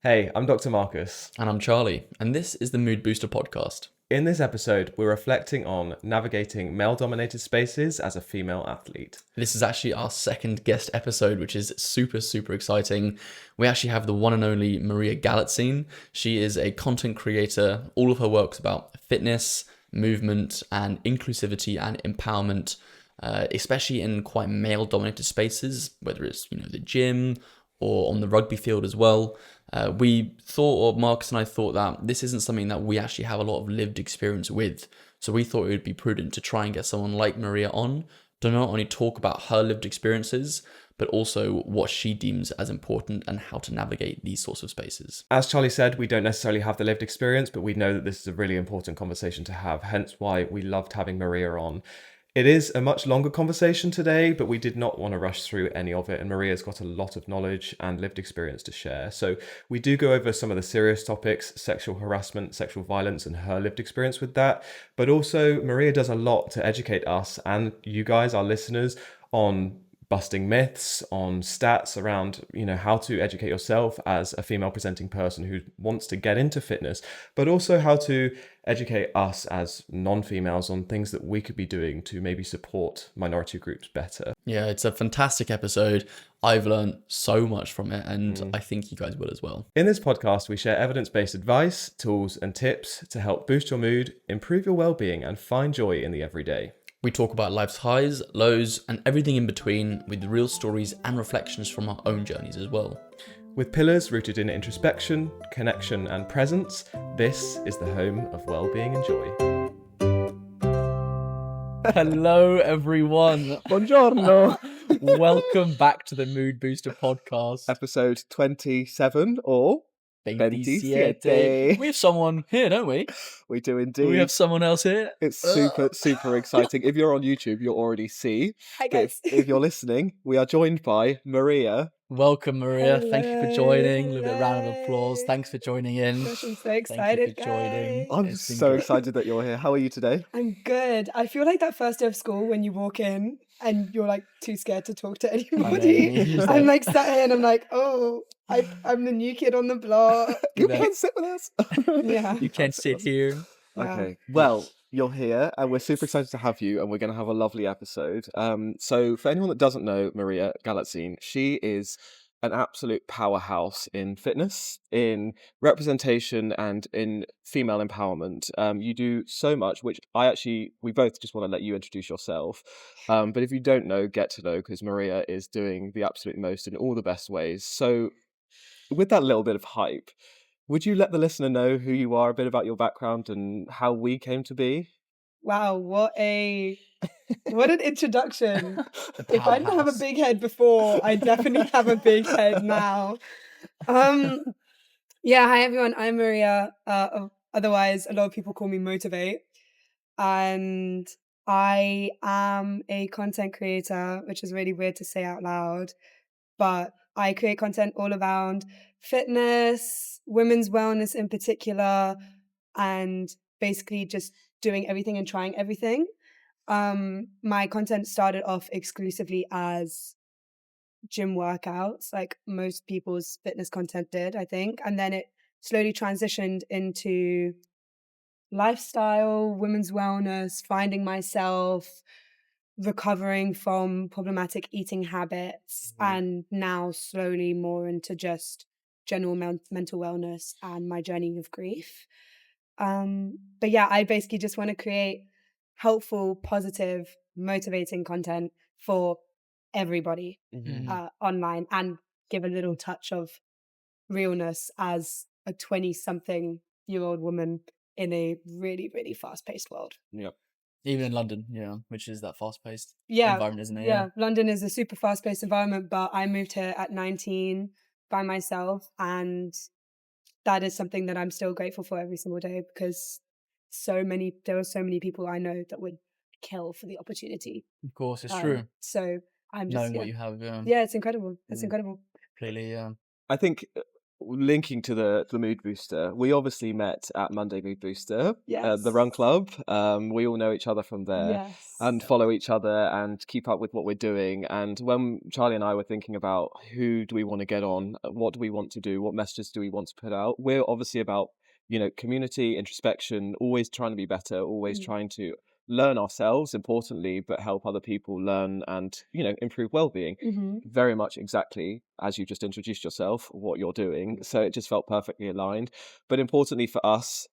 Hey, I'm Dr. Marcus. And I'm Charlie, and this is the Mood Booster podcast. In this episode, we're reflecting on navigating male-dominated spaces as a female athlete. This is actually our second guest episode, which is super exciting. We actually have the one and only Maria Galitzine. She is a content creator. All of her work's about fitness, movement, and inclusivity and empowerment, especially in quite male-dominated spaces, whether it's, the gym or on the rugby field as well. Marcus and I thought that this isn't something that we actually have a lot of lived experience with. So we thought it would be prudent to try and get someone like Maria on to not only talk about her lived experiences, but also what she deems as important and how to navigate these sorts of spaces. As Charlie said, we don't necessarily have the lived experience, but we know that this is a really important conversation to have, hence why we loved having Maria on. It is a much longer conversation today, but we did not want to rush through any of it, and Maria's got a lot of knowledge and lived experience to share. So we do go over some of the serious topics, sexual harassment, sexual violence, and her lived experience with that. But also, Maria does a lot to educate us and you guys, our listeners, on busting myths, on stats around, how to educate yourself as a female presenting person who wants to get into fitness, but also how to educate us as non-females on things that we could be doing to maybe support minority groups better. Yeah, it's a fantastic episode. I've learned so much from it, and I think you guys will as well. In this podcast, we share evidence-based advice, tools, and tips to help boost your mood, improve your well-being, and find joy in the everyday. We talk about life's highs, lows, and everything in between with real stories and reflections from our own journeys as well. With pillars rooted in introspection, connection, and presence, this is the home of well-being and joy. Hello, everyone. Buongiorno. Welcome back to the Mood Booster podcast. Episode 27 or 27. We have someone here, don't we? We do indeed. We have someone else here. It's super exciting. If you're on YouTube, you'll already see. Hi But guys. if you're listening, we are joined by Maria. Welcome, Maria. Thank you for joining. A little bit of round of Hello. applause. Thanks for joining in. Gosh, I'm so Thank you excited, for joining. guys. I'm It's been so great. excited that you're here. How are you today? I'm good. I feel like that first day of school when you walk in and you're like too scared to talk to anybody. know. I'm like sat here and I'm like, oh, I'm the new kid on the block. You No. can't sit with us. Yeah. You can't sit here. Wow. Okay. Well, you're here and we're super excited to have you and we're going to have a lovely episode. So for anyone that doesn't know Maria Galitzine, she is an absolute powerhouse in fitness, in representation and in female empowerment. You do so much, which we both just want to let you introduce yourself. But if you don't know, get to know, because Maria is doing the absolute most in all the best ways. So with that little bit of hype, would you let the listener know who you are, a bit about your background and how we came to be? Wow, what an introduction. If I didn't have a powerhouse. big head before, I definitely have a big head now. Yeah, hi everyone. I'm Maria. Otherwise, a lot of people call me Motivate. And I am a content creator, which is really weird to say out loud. But I create content all around fitness, women's wellness in particular, and basically just doing everything and trying everything. My content started off exclusively as gym workouts, like most people's fitness content did, I think. And then it slowly transitioned into lifestyle, women's wellness, finding myself, recovering from problematic eating habits, and now slowly more into just general mental wellness and my journey with grief. But yeah, I basically just want to create helpful, positive, motivating content for everybody online and give a little touch of realness as a 20-something-year-old woman in a really, really fast-paced world. Yep. Even in London, which is that fast-paced Yeah, environment, isn't it? yeah. London is a super fast-paced environment, but I moved here at 19 by myself, and that is something that I'm still grateful for every single day, because there are so many people I know that would kill for the opportunity. Of course, it's true. So I'm just Knowing what you have, yeah, it's incredible. It's Mm. incredible. completely. I think linking to the mood booster, we obviously met at Monday Mood Booster, Yes. the run club. We all know each other from there. Yes. And follow each other and keep up with what we're doing. And when Charlie and I were thinking about who do we want to get on, what do we want to do, what messages do we want to put out, we're obviously about, community, introspection, always trying to be better, always trying to learn ourselves, importantly, but help other people learn and, improve well-being. Very much exactly as you just introduced yourself, what you're doing. So it just felt perfectly aligned. But importantly for us,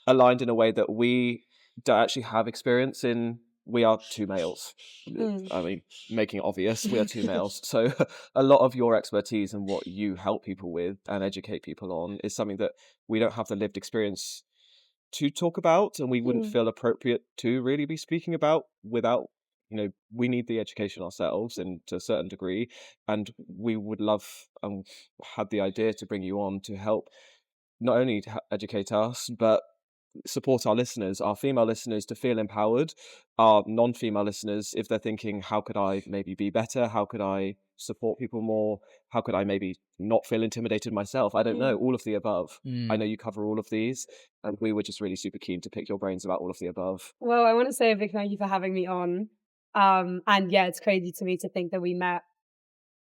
aligned in a way that we don't actually have experience in. We are two males. I mean, making it obvious, we are two males. So a lot of your expertise and what you help people with and educate people on is something that we don't have the lived experience to talk about, and we wouldn't feel appropriate to really be speaking about without, we need the education ourselves and to a certain degree, and we would love and had the idea to bring you on to help not only to educate us, but support our listeners, our female listeners, to feel empowered, our non-female listeners, if they're thinking, how could I maybe be better? How could I support people more? How could I maybe not feel intimidated myself? I don't know, all of the above. I know you cover all of these, and we were just really super keen to pick your brains about all of the above. Well, I want to say a big thank you for having me on. And yeah, it's crazy to me to think that we met.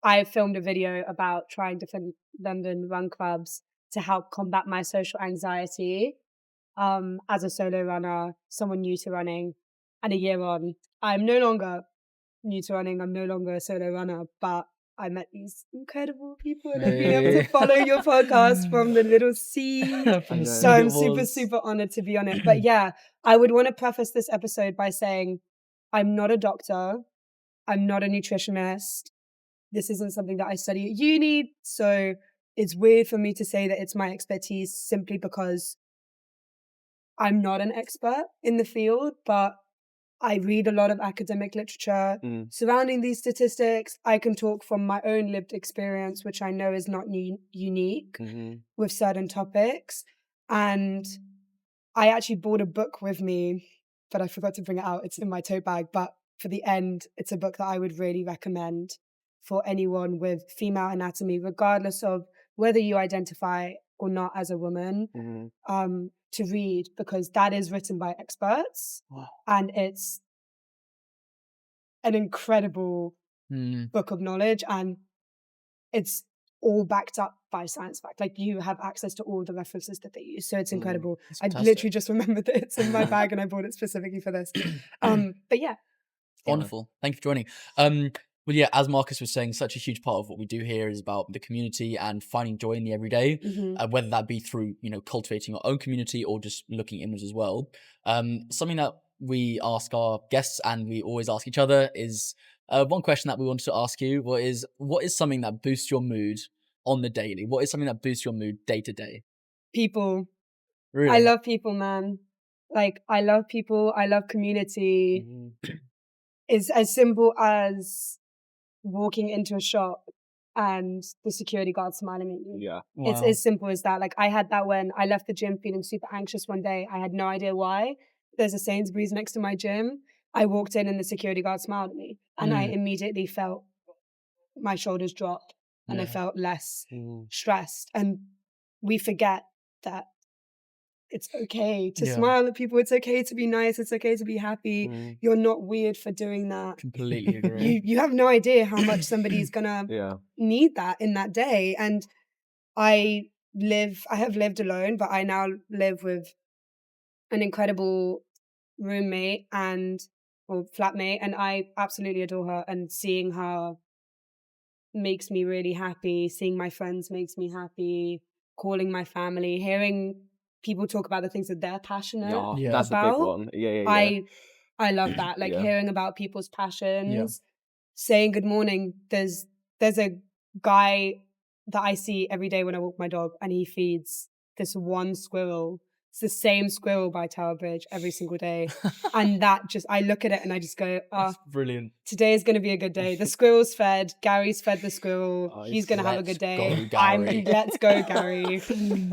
I filmed a video about trying different London run clubs to help combat my social anxiety. As a solo runner, someone new to running, and a year on, I'm no longer new to running. I'm no longer a solo runner, but I met these incredible people, and I've been able to follow your podcast from the little seed. So I'm super honored to be on it. But yeah, I would want to preface this episode by saying I'm not a doctor. I'm not a nutritionist. This isn't something that I study at uni. So it's weird for me to say that it's my expertise simply because I'm not an expert in the field, but I read a lot of academic literature surrounding these statistics. I can talk from my own lived experience, which I know is not unique with certain topics. And I actually brought a book with me, but I forgot to bring it out. It's in my tote bag. But for the end, it's a book that I would really recommend for anyone with female anatomy, regardless of whether you identify or not as a woman, to read, because that is written by experts. Wow. And it's an incredible book of knowledge, and it's all backed up by science fact. Like, you have access to all the references that they use. So it's incredible. I literally just remembered that it's in my bag and I bought it specifically for this. But yeah. Wonderful. Thank you for joining. Well, yeah, as Marcus was saying, such a huge part of what we do here is about the community and finding joy in the everyday, whether that be through, cultivating our own community or just looking inwards as well. Something that we ask our guests and we always ask each other is one question that we wanted to ask you what is something that boosts your mood on the daily? What is something that boosts your mood day to day? People. Really? I love people, man. Like, I love people. I love community. It's as simple as walking into a shop and the security guard smiling at you. Yeah. Wow. It's as simple as that. Like, I had that when I left the gym feeling super anxious one day. I had no idea why. There's a Sainsbury's next to my gym. I walked in and the security guard smiled at me, and I immediately felt my shoulders drop and I felt less stressed. And we forget that it's okay to smile at people. It's okay to be nice. It's okay to be happy. You're not weird for doing that. Completely agree. You have no idea how much somebody's gonna need that in that day. And I have lived alone, but I now live with an incredible roommate or flatmate, and I absolutely adore her, and seeing her makes me really happy. Seeing my friends makes me happy. Calling my family, hearing people talk about the things that they're passionate That's a big about. one. Yeah. I love that. Like, hearing about people's passions, saying good morning. There's a guy that I see every day when I walk my dog, and he feeds this one squirrel. It's the same squirrel by Tower Bridge every single day. And that just, I look at it and I just go, That's brilliant. Today is going to be a good day. The squirrel's fed. Gary's fed the squirrel. He's going to have a good day. Let's go, Gary.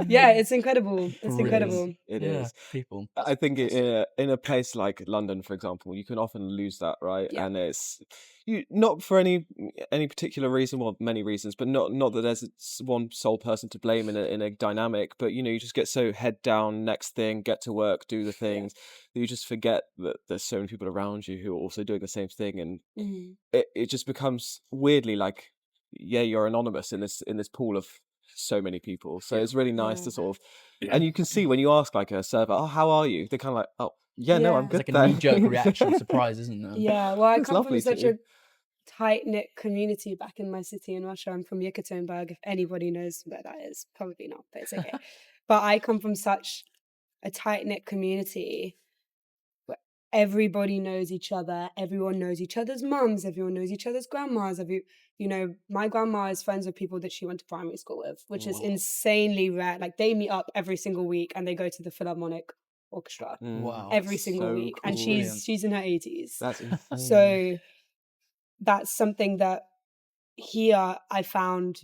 Yeah, it's incredible. It's incredible. It is. People. I think in a place like London, for example, you can often lose that, right? Yeah. And it's, you not for any particular reason, well, many reasons, but not that there's one sole person to blame in a dynamic, but you just get so head down, next thing, get to work, do the things, that you just forget that there's so many people around you who are also doing the same thing, and it just becomes weirdly like, you're anonymous in this pool of so many people. So it's really nice to sort of, and you can see when you ask like a server, oh, how are you? They're kind of like, oh, no, I'm Yeah. good. It's like a knee-jerk reaction, surprise, isn't there? Yeah, well, I It's come from lovely such to. a tight-knit community back in my city in Russia. I'm from Yekaterinburg. If anybody knows where that is, probably not, but it's okay. But I come from such a tight-knit community where everybody knows each other. Everyone knows each other's mums. Everyone knows each other's grandmas. My grandma is friends with people that she went to primary school with, which is insanely rare. Like they meet up every single week and they go to the Philharmonic Orchestra Wow. every single so week, and cool. Brilliant. she's in her 80s. That's insane. So that's something that here I found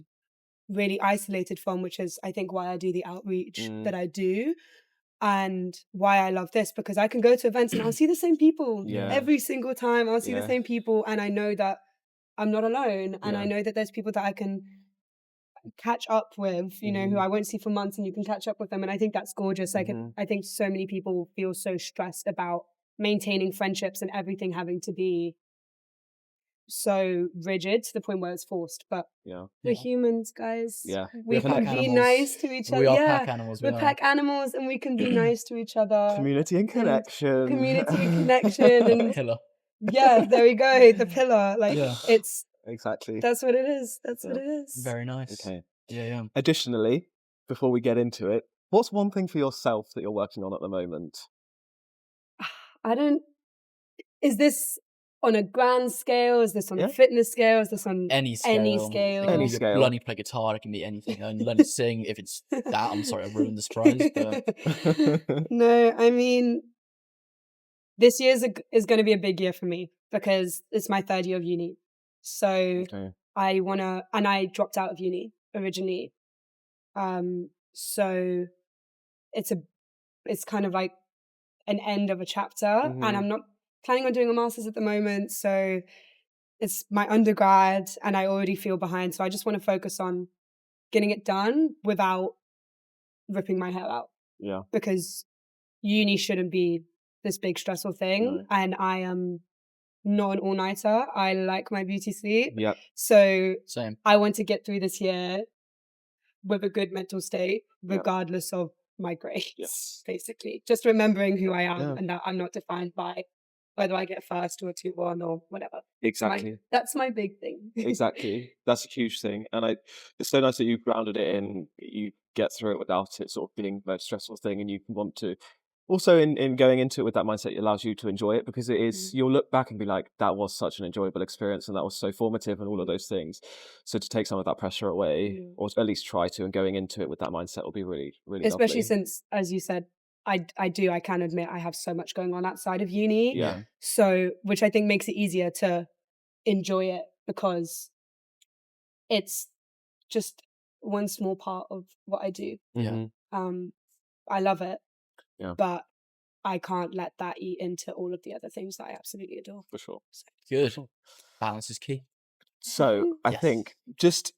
really isolated from, which is I think why I do the outreach that I do, and why I love this, because I can go to events and I'll see the same people Yeah. every single time. I'll see the Yeah. same people, and I know that I'm not alone, and Yeah. I know that there's people that I can catch up with, who I won't see for months, and you can catch up with them, and I think that's gorgeous. Like I think so many people feel so stressed about maintaining friendships and everything having to be so rigid to the point where it's forced, but Yeah. we're humans, guys. Yeah. We have an can pack be animals. nice to each other. We are Yeah, pack animals. we're pack animals, and we can be nice to each other. Community and connection. Community and connection, and Pillar. yeah, there we go. The pillar, like Yeah. it's Exactly. that's what it is. That's what Yeah. it is. Very nice. Okay. Yeah. Additionally, before we get into it, what's one thing for yourself that you're working on at the moment? I don't. Is this on a grand scale? Is this on Yeah. a fitness scale? Is this on Any scale. any It scale? can Any be scale. learning to play guitar. It can be anything. Learning to sing. If it's that, I'm sorry, I ruined the surprise. But No, I mean, this year is going to be a big year for me because it's my third year of uni. So Okay. and I dropped out of uni originally. So it's kind of like an end of a chapter, and I'm not planning on doing a master's at the moment. So it's my undergrad, and I already feel behind. So I just want to focus on getting it done without ripping my hair out. Yeah. Because uni shouldn't be this big stressful thing. No. And I am not an all-nighter. I like my beauty sleep. Yep. So same. I want to get through this year with a good mental state, Yep. regardless of my grades, Yes. basically. Just remembering who I am Yeah. and that I'm not defined by whether I get first or 2-1 or whatever. Exactly. That's my big thing. Exactly. That's a huge thing. And it's so nice that you've grounded it in, you get through it without it sort of being the most stressful thing, and you want to also in going into it with that mindset, it allows you to enjoy it, because it is, you'll look back and be like, that was such an enjoyable experience and that was so formative and all of those things. So to take some of that pressure away, or at least try to, and going into it with that mindset will be really, really Especially lovely. since, as you said, I can admit I have so much going on outside of uni. Yeah. So, which I think makes it easier to enjoy it, because it's just one small part of what I do. Yeah. I love it. Yeah. But I can't let that eat into all of the other things that I absolutely adore. For sure. Good. Balance is key. So I Yes. think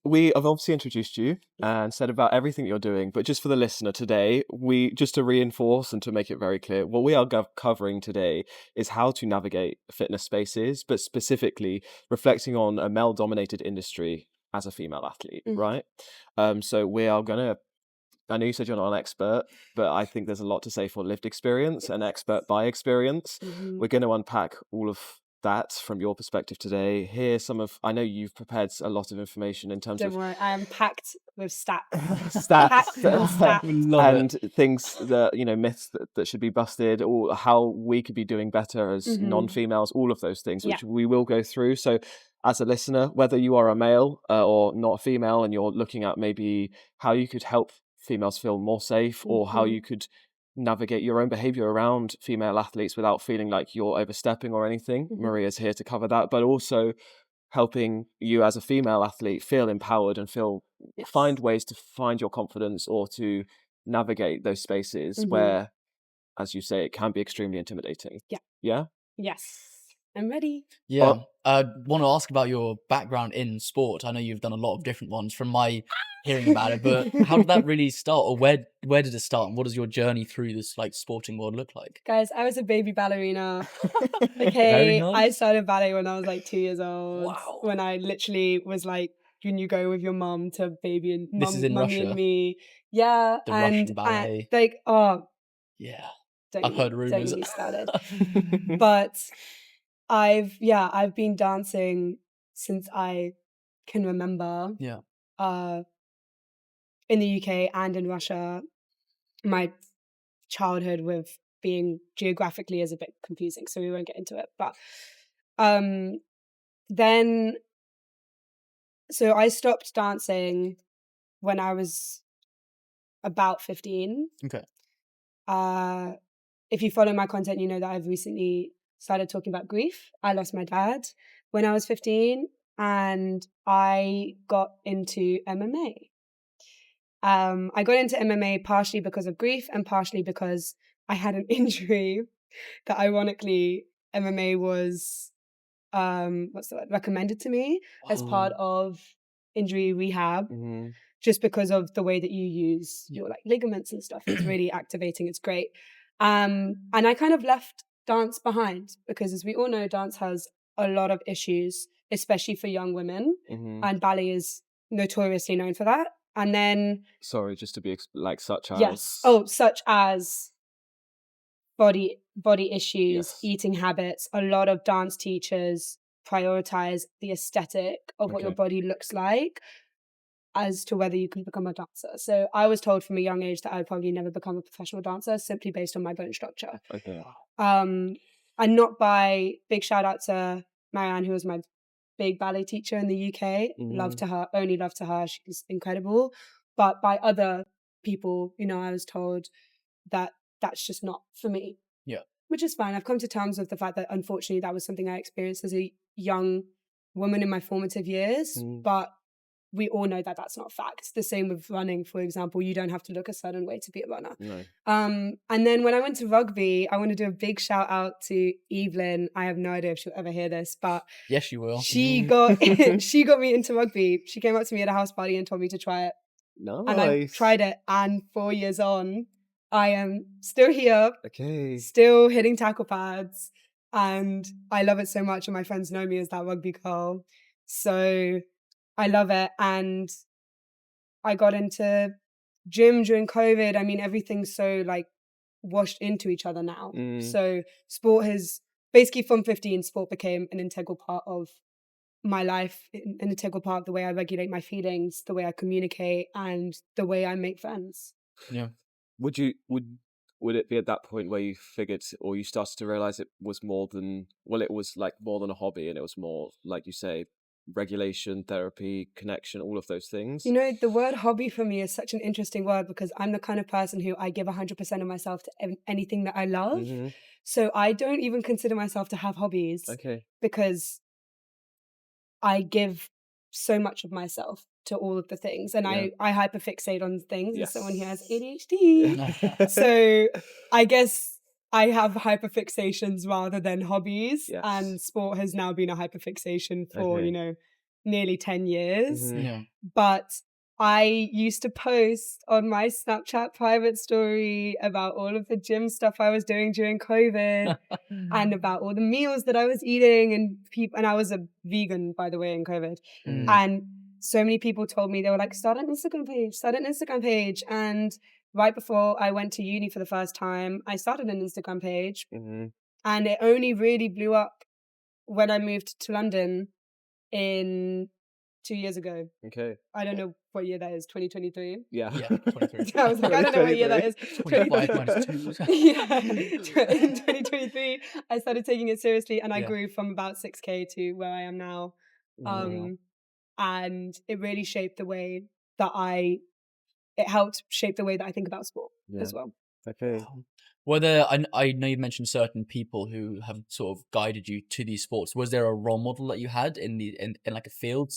we have obviously introduced you and said about everything you're doing, but just for the listener today, just to reinforce and to make it very clear, what we are covering today is how to navigate fitness spaces, but specifically reflecting on a male-dominated industry as a female athlete, right? So we are gonna, I know you said you're not an expert, but I think there's a lot to say for lived experience and expert by experience. We're going to unpack all of that from your perspective today. I know you've prepared a lot of information in terms Don't of worry, I am packed with stats. stats Packed with stats. Love and things that, myths that should be busted, or how we could be doing better as non-females, all of those things, which we will go through. So as a listener, whether you are a male or not a female, and you're looking at maybe how you could help females feel more safe, or how you could navigate your own behavior around female athletes without feeling like you're overstepping or anything, Maria's here to cover that, but also helping you as a female athlete feel empowered and find ways to find your confidence, or to navigate those spaces where, as you say, it can be extremely intimidating. Yeah. Yeah? Yes. I'm ready. Yeah. I want to ask about your background in sport. I know you've done a lot of different ones from my hearing about it, but how did that really start, or where did it start, and what does your journey through this like sporting world look like? Guys, I was a baby ballerina. Very Okay, I nice. started ballet when I was like 2 years old. Wow. When I literally was like, when you go with your mum to baby and This is in mummy and Russia. me. Yeah, The and Russian ballet. like, oh, Yeah. don't I've heard get rumors. me started. But I've been dancing since I can remember. Yeah. In the UK and in Russia. My childhood with being geographically is a bit confusing, so we won't get into it. But then, so I stopped dancing when I was about 15. Okay. If you follow my content, you know that I've recently started talking about grief. I lost my dad when I was 15, and I got into MMA. I got into MMA partially because of grief and partially because I had an injury that ironically MMA was recommended to me as part of injury rehab, just because of the way that you use your like ligaments and stuff. It's really activating. It's great. And I kind of left dance behind because, as we all know, dance has a lot of issues, especially for young women, and ballet is notoriously known for that. And then, Sorry, just to be such yes, as. such as body issues, Yes. eating habits. A lot of dance teachers prioritize the aesthetic of what your Okay. body looks like as to whether you can become a dancer. So I was told from a young age that I would probably never become a professional dancer simply based on my bone structure. Okay. And not by, big shout out to Marianne, who was my big ballet teacher in the UK. Love to her, only love to her. She's incredible. But by other people, I was told that that's just not for me. Yeah. Which is fine. I've come to terms with the fact that unfortunately that was something I experienced as a young woman in my formative years. But we all know that that's not fact. It's the same with running, for example. You don't have to look a certain way to be a runner. No. And then when I went to rugby, I want to do a big shout out to Evelyn. I have no idea if she'll ever hear this, but Yes, you will. she got she got me into rugby. She came up to me at a house party and told me to try it. Nice. And I tried it, and 4 years on, I am still here, Okay. still hitting tackle pads, and I love it so much, and my friends know me as that rugby girl. So I love it, and I got into gym during COVID. I mean, everything's so like washed into each other now. So sport has basically, from 15, sport became an integral part of my life, an integral part of the way I regulate my feelings, the way I communicate, and the way I make friends. Yeah. Would it be at that point where you figured, or you started to realize it was more than, well, it was like more than a hobby, and it was more, like you say, regulation, therapy, connection, all of those things? The word hobby for me is such an interesting word because I'm the kind of person who I give 100% of myself to anything that I love. So I don't even consider myself to have hobbies. Okay. Because I give so much of myself to all of the things, and I hyperfixate on things as someone who has ADHD. So I guess I have hyperfixations rather than hobbies, and sport has now been a hyperfixation for, nearly 10 years. Yeah. But I used to post on my Snapchat private story about all of the gym stuff I was doing during COVID and about all the meals that I was eating, and I was a vegan, by the way, in COVID. And so many people told me, they were like, start an Instagram page. And right before I went to uni for the first time, I started an Instagram page, and it only really blew up when I moved to London in 2 years ago. Okay. I don't know what year that is, 2023? Yeah. Yeah, 23. I was like, I don't know what year that is. 25 minus 2. Yeah. In 2023, I started taking it seriously, and I Yeah. grew from about 6K to where I am now. And it really shaped the way that it helped shape the way that I think about sport as well. Okay. Were there, I know you mentioned certain people who have sort of guided you to these sports. Was there a role model that you had in like a field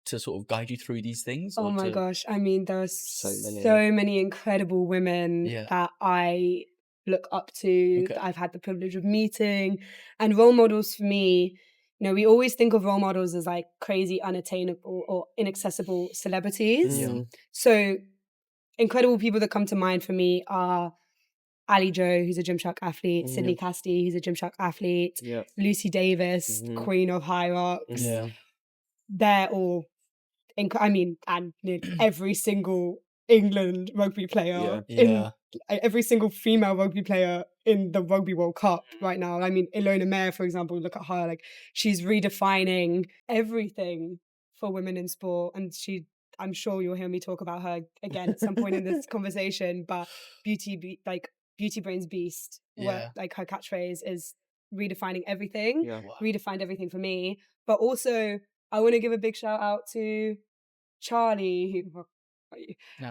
to sort of guide you through these things? Oh or my to... gosh. I mean, there are So many. so many incredible women Yeah. that I look up to, Okay. that I've had the privilege of meeting. And role models for me, we always think of role models as like crazy, unattainable or inaccessible celebrities. Yeah. So incredible people that come to mind for me are Ali Joe, who's a Gymshark athlete, Sydney Cassidy, who's a Gymshark athlete, Yeah. Lucy Davis, Queen of High Rocks. Yeah. They're all, and every single England rugby player, Yeah. every single female rugby player in the Rugby World Cup right now. I mean, Ilona Mayer, for example, look at her, like she's redefining everything for women in sport. And I'm sure you'll hear me talk about her again at some point in this conversation, but Beauty Brains Beast, Yeah. like her catchphrase is redefining everything, Yeah. Wow. redefined everything for me. But also, I want to give a big shout out to Charlie, who. No,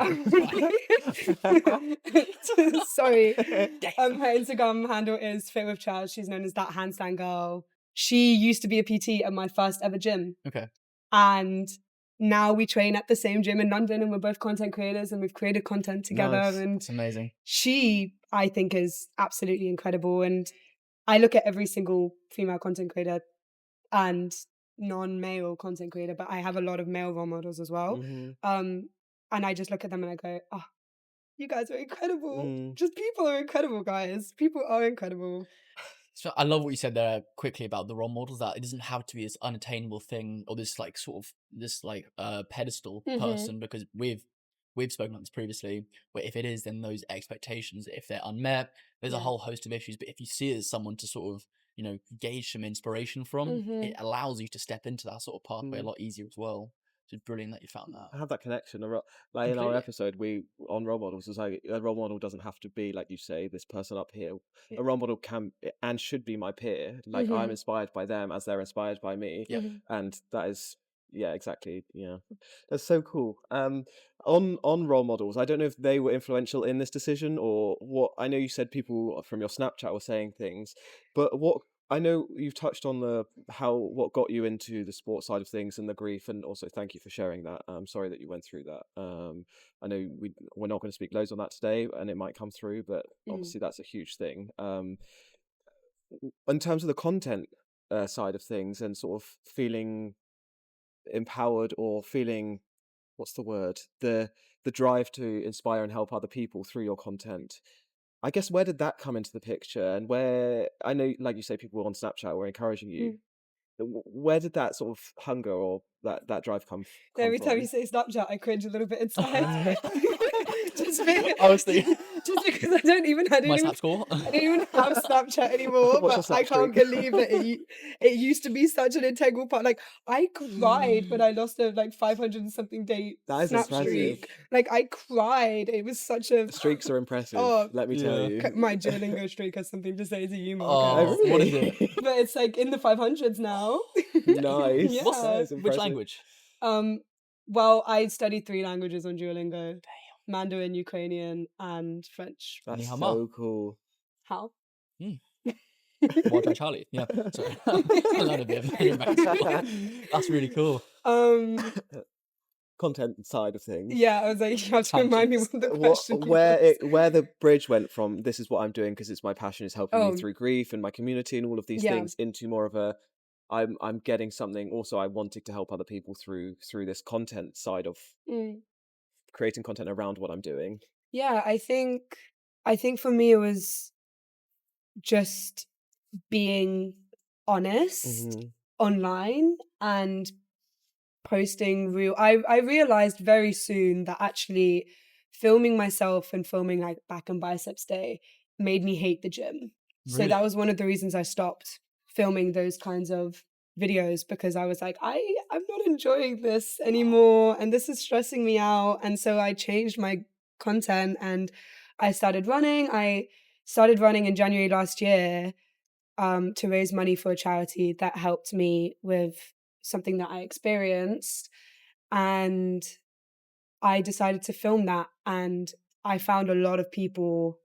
Sorry. Her Instagram handle is Fit with Chaz. She's known as that handstand girl. She used to be a PT at my first ever gym. Okay. And now we train at the same gym in London, and we're both content creators, and we've created content together. Nice. And It's amazing. she, I think, is absolutely incredible. And I look at every single female content creator and non-male content creator, but I have a lot of male role models as well. And I just look at them and I go, oh, you guys are incredible. Just people are incredible, guys. People are incredible. So I love what you said there quickly about the role models, that it doesn't have to be this unattainable thing or this like sort of this like pedestal person, because we've spoken about this previously, where if it is, then those expectations, if they're unmet, there's a whole host of issues. But if you see it as someone to sort of, gauge some inspiration from, it allows you to step into that sort of pathway a lot easier as well. So it's brilliant that you found that. I have that connection. Like in our Completely. episode, we on role models, was like a role model doesn't have to be like you say, this person up here. A role model can and should be my peer. Like I'm inspired by them as they're inspired by me. Yeah. And that is, yeah, exactly. Yeah, that's so cool. On role models, I don't know if they were influential in this decision or what. I know you said people from your Snapchat were saying things, but what. I know you've touched on what got you into the sports side of things and the grief, and also thank you for sharing that. I'm sorry that you went through that. I know we're not going to speak loads on that today, and it might come through, but obviously that's a huge thing. In terms of the content side of things and sort of feeling empowered or feeling, what's the word, the drive to inspire and help other people through your content. I guess where did that come into the picture, and where I know, like you say, people on Snapchat were encouraging you. Where did that sort of hunger or that drive come Every time you from? say Snapchat, I cringe a little bit inside. Honestly. Just because I don't even have Snapchat anymore. What's your But I Snap can't streak? believe that it used to be such an integral part. Like I cried when I lost a 500 and something day That is Snap impressive. streak. Like I cried. It was such a Streaks are impressive. Let me tell you. My Duolingo streak has something to say to you, Oh, Marcus. what is it? But it's like in the 500s now. Nice. Yeah. That is Which impressive. language? Well, I studied 3 languages on Duolingo. Damn. Mandarin, Ukrainian, and French. That's Ni hao so cool. How? More than Charlie. Yeah. Sorry. I learned a bit of Mandarin. That's really cool. Content side of things. Yeah, I was like, you have to remind me what the question where the bridge went from this is what I'm doing because it's my passion, is helping me Oh. through grief and my community and all of these Yeah. things, into more of a I'm getting something. Also, I wanted to help other people through this content side of creating content around what I'm doing. Yeah, I think for me it was just being honest online and posting real. I realized very soon that actually filming myself and filming like back and biceps day made me hate the gym. So Really? that was one of the reasons I stopped filming those kinds of videos, because I was like, I'm not enjoying this anymore and this is stressing me out. And so I changed my content and I started running. I started running in January last year to raise money for a charity that helped me with something that I experienced. And I decided to film that, and I found a lot of people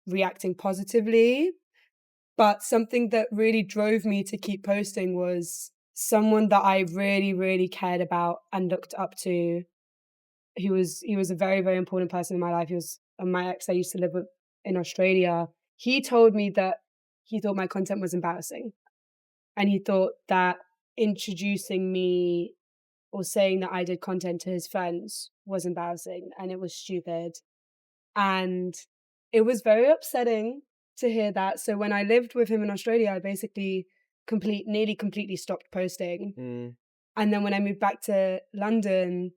reacting positively. But something that really drove me to keep posting was someone that I really, really cared about and looked up to. He was a very, very important person in my life. He was my ex I used to live with in Australia, he told me that he thought my content was embarrassing. And he thought that introducing me or saying that I did content to his friends was embarrassing and it was stupid. And it was very upsetting to hear that. So when I lived with him in Australia, I basically nearly completely stopped posting. And then when I moved back to London,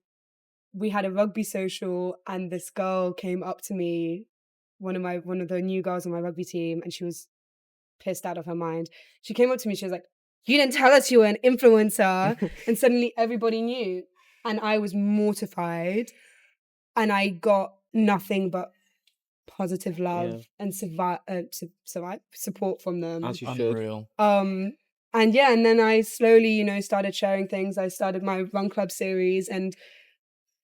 we had a rugby social and this girl came up to me, one of the new girls on my rugby team, and she was pissed out of her mind. She came up to me, she was like, "You didn't tell us you were an influencer." And suddenly everybody knew. And I was mortified. And I got nothing but positive love and support from them. As you should. Unreal. And yeah, and then I slowly, started sharing things. I started my run club series, and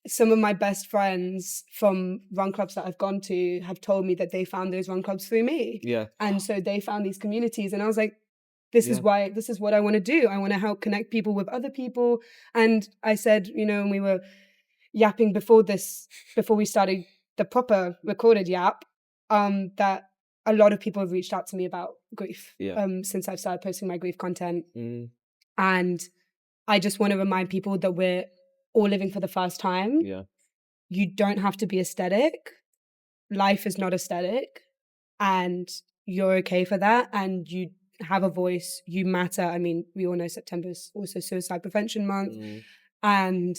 some of my best friends from run clubs that I've gone to have told me that they found those run clubs through me. Yeah. And so they found these communities, and I was like, this is what I want to do. I want to help connect people with other people. And I said, when we were yapping before we started the proper recorded yap, that a lot of people have reached out to me about grief since I've started posting my grief content. And I just want to remind people that we're all living for the first time. Yeah. You don't have to be aesthetic. Life is not aesthetic. And you're okay for that. And you have a voice. You matter. I mean, we all know September is also Suicide Prevention Month. And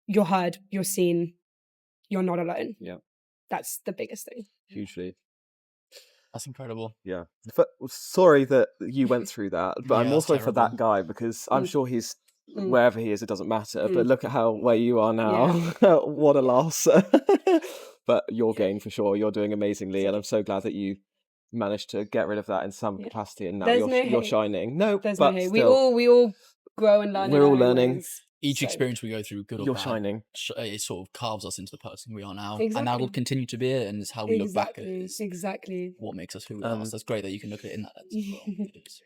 you're heard, you're seen, you're not alone. Yeah. That's the biggest thing. Hugely. That's incredible. Yeah. Sorry that you went through that, but I'm Yeah, also for that terrible. guy because I'm sure he's wherever he is, it doesn't matter. But Mm. look at where you are now. What a loss. But your gain for sure. You're doing amazingly, and I'm so glad that you managed to get rid of that in some capacity, and now There's no you're hate. shining. No, There's but no hate. still, We all grow and learn. we're in all our own learning. ways. Each So, experience we go through, good or You're bad, shining. it sort of carves us into the person we are now. Exactly. And that'll continue to be it. And it's how we look back at it. Is Exactly. what makes us who we are. So that's great that you can look at it in that lens as well. It is.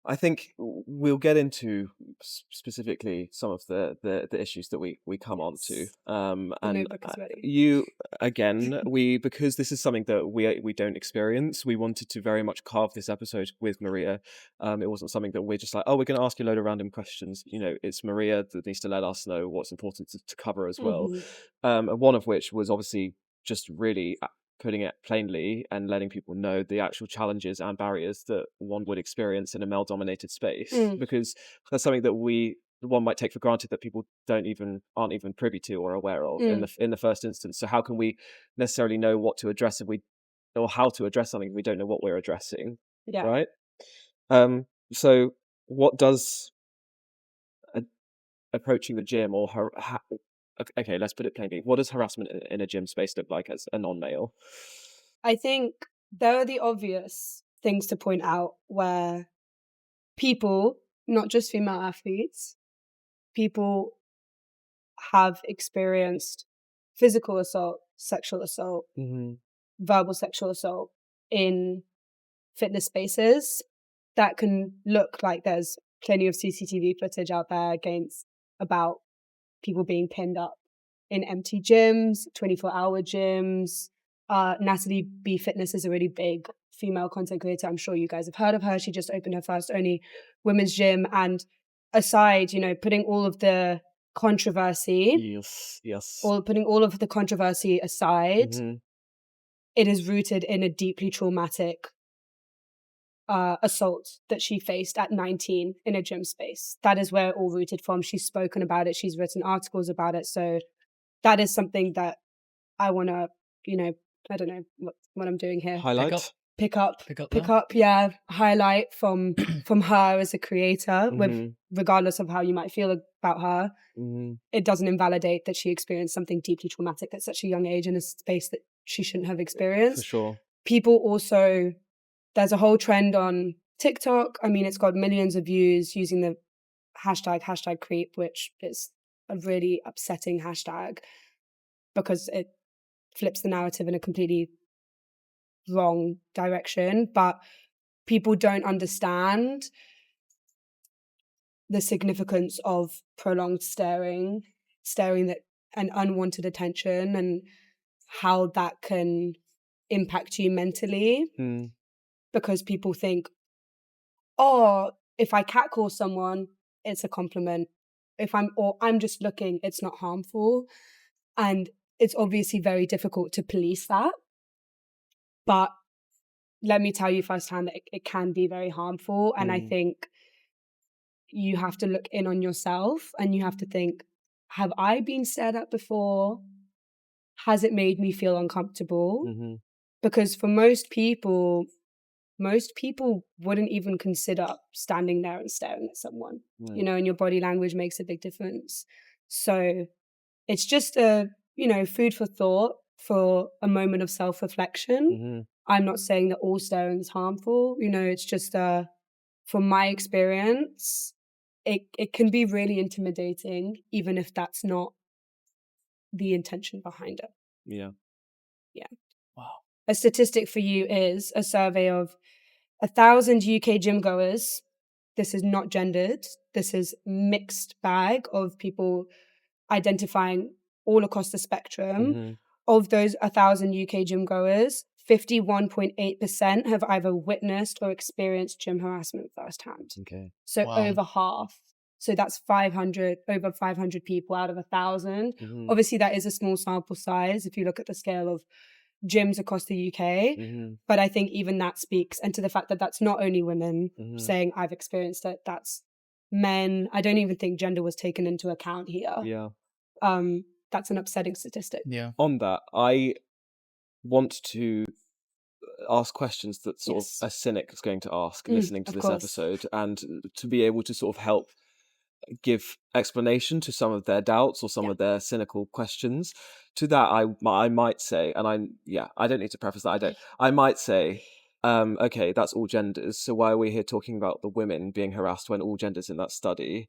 I think we'll get into specifically some of the issues that we come on to. The And notebook is ready. you again, because this is something that we don't experience, we wanted to very much carve this episode with Maria. It wasn't something that we're just like, oh, we're going to ask you a load of random questions. It's Maria that needs to let us know what's important to cover as well. And one of which was obviously just really putting it plainly and letting people know the actual challenges and barriers that one would experience in a male-dominated space, because that's something that one might take for granted that people aren't even privy to or aware of in the first instance. So how can we necessarily know what to address or how to address something if we don't know what we're addressing? Yeah. Right. So what does approaching the gym okay, let's put it plainly. What does harassment in a gym space look like as a non-male? I think there are the obvious things to point out where people, not just female athletes, people have experienced physical assault, sexual assault, verbal sexual assault in fitness spaces. That can look like there's plenty of CCTV footage out there about people being pinned up in empty gyms, 24-hour gyms. Natalie B Fitness is a really big female content creator. I'm sure you guys have heard of her. She just opened her first only women's gym. And aside, putting all of the controversy, putting all of the controversy aside, it is rooted in a deeply traumatic assault that she faced at 19 in a gym space. That is where it all rooted from. She's spoken about it. She's written articles about it. So that is something that I want to, I don't know what I'm doing here. Highlight. Pick up, highlight from her as a creator, regardless of how you might feel about her. It doesn't invalidate that she experienced something deeply traumatic at such a young age in a space that she shouldn't have experienced. For sure. People also, there's a whole trend on TikTok. I mean, it's got millions of views using the hashtag creep, which is a really upsetting hashtag because it flips the narrative in a completely wrong direction. But people don't understand the significance of prolonged staring that and unwanted attention, and how that can impact you mentally, because people think, oh, if I catcall someone, it's a compliment. I'm just looking, it's not harmful. And it's obviously very difficult to police that. But let me tell you firsthand that it can be very harmful. And I think you have to look in on yourself and you have to think, have I been stared at before? Has it made me feel uncomfortable? Because for most people wouldn't even consider standing there and staring at someone, you know, and your body language makes a big difference. So it's just food for thought, for a moment of self-reflection. I'm not saying that all staring is harmful, you know, it's just from my experience, it can be really intimidating, even if that's not the intention behind it. Yeah. Wow. A statistic for you is a survey of 1,000 UK gym goers. This is not gendered. This is mixed bag of people identifying all across the spectrum. Of those 1,000 UK gym goers, 51.8% have either witnessed or experienced gym harassment firsthand. Okay. So Wow. over half. So that's over 500 people out of 1,000. Obviously, that is a small sample size if you look at the scale of gyms across the UK. But I think even that speaks, and to the fact that that's not only women saying I've experienced it, that's men. I don't even think gender was taken into account here. Yeah. That's an upsetting statistic. Yeah. On that, I want to ask questions that sort Yes. of a cynic is going to ask listening to of this course. episode, and to be able to sort of help give explanation to some of their doubts or some of their cynical questions. To that, I might say, and I don't need to preface that. I might say, okay, that's all genders. So why are we here talking about the women being harassed when all genders in that study?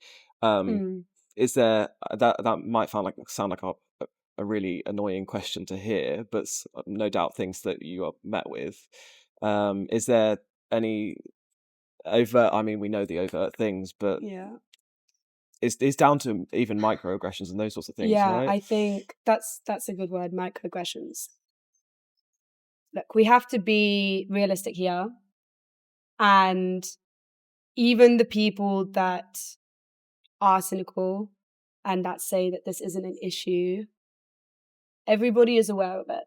Is there that might sound like a really annoying question to hear, but no doubt things that you are met with. Is there any overt? I mean, we know the overt things, but Yeah. it's down to even microaggressions and those sorts of things, Yeah, right? I think that's a good word, microaggressions. Look, we have to be realistic here. And even the people that are cynical and that say that this isn't an issue, everybody is aware of it.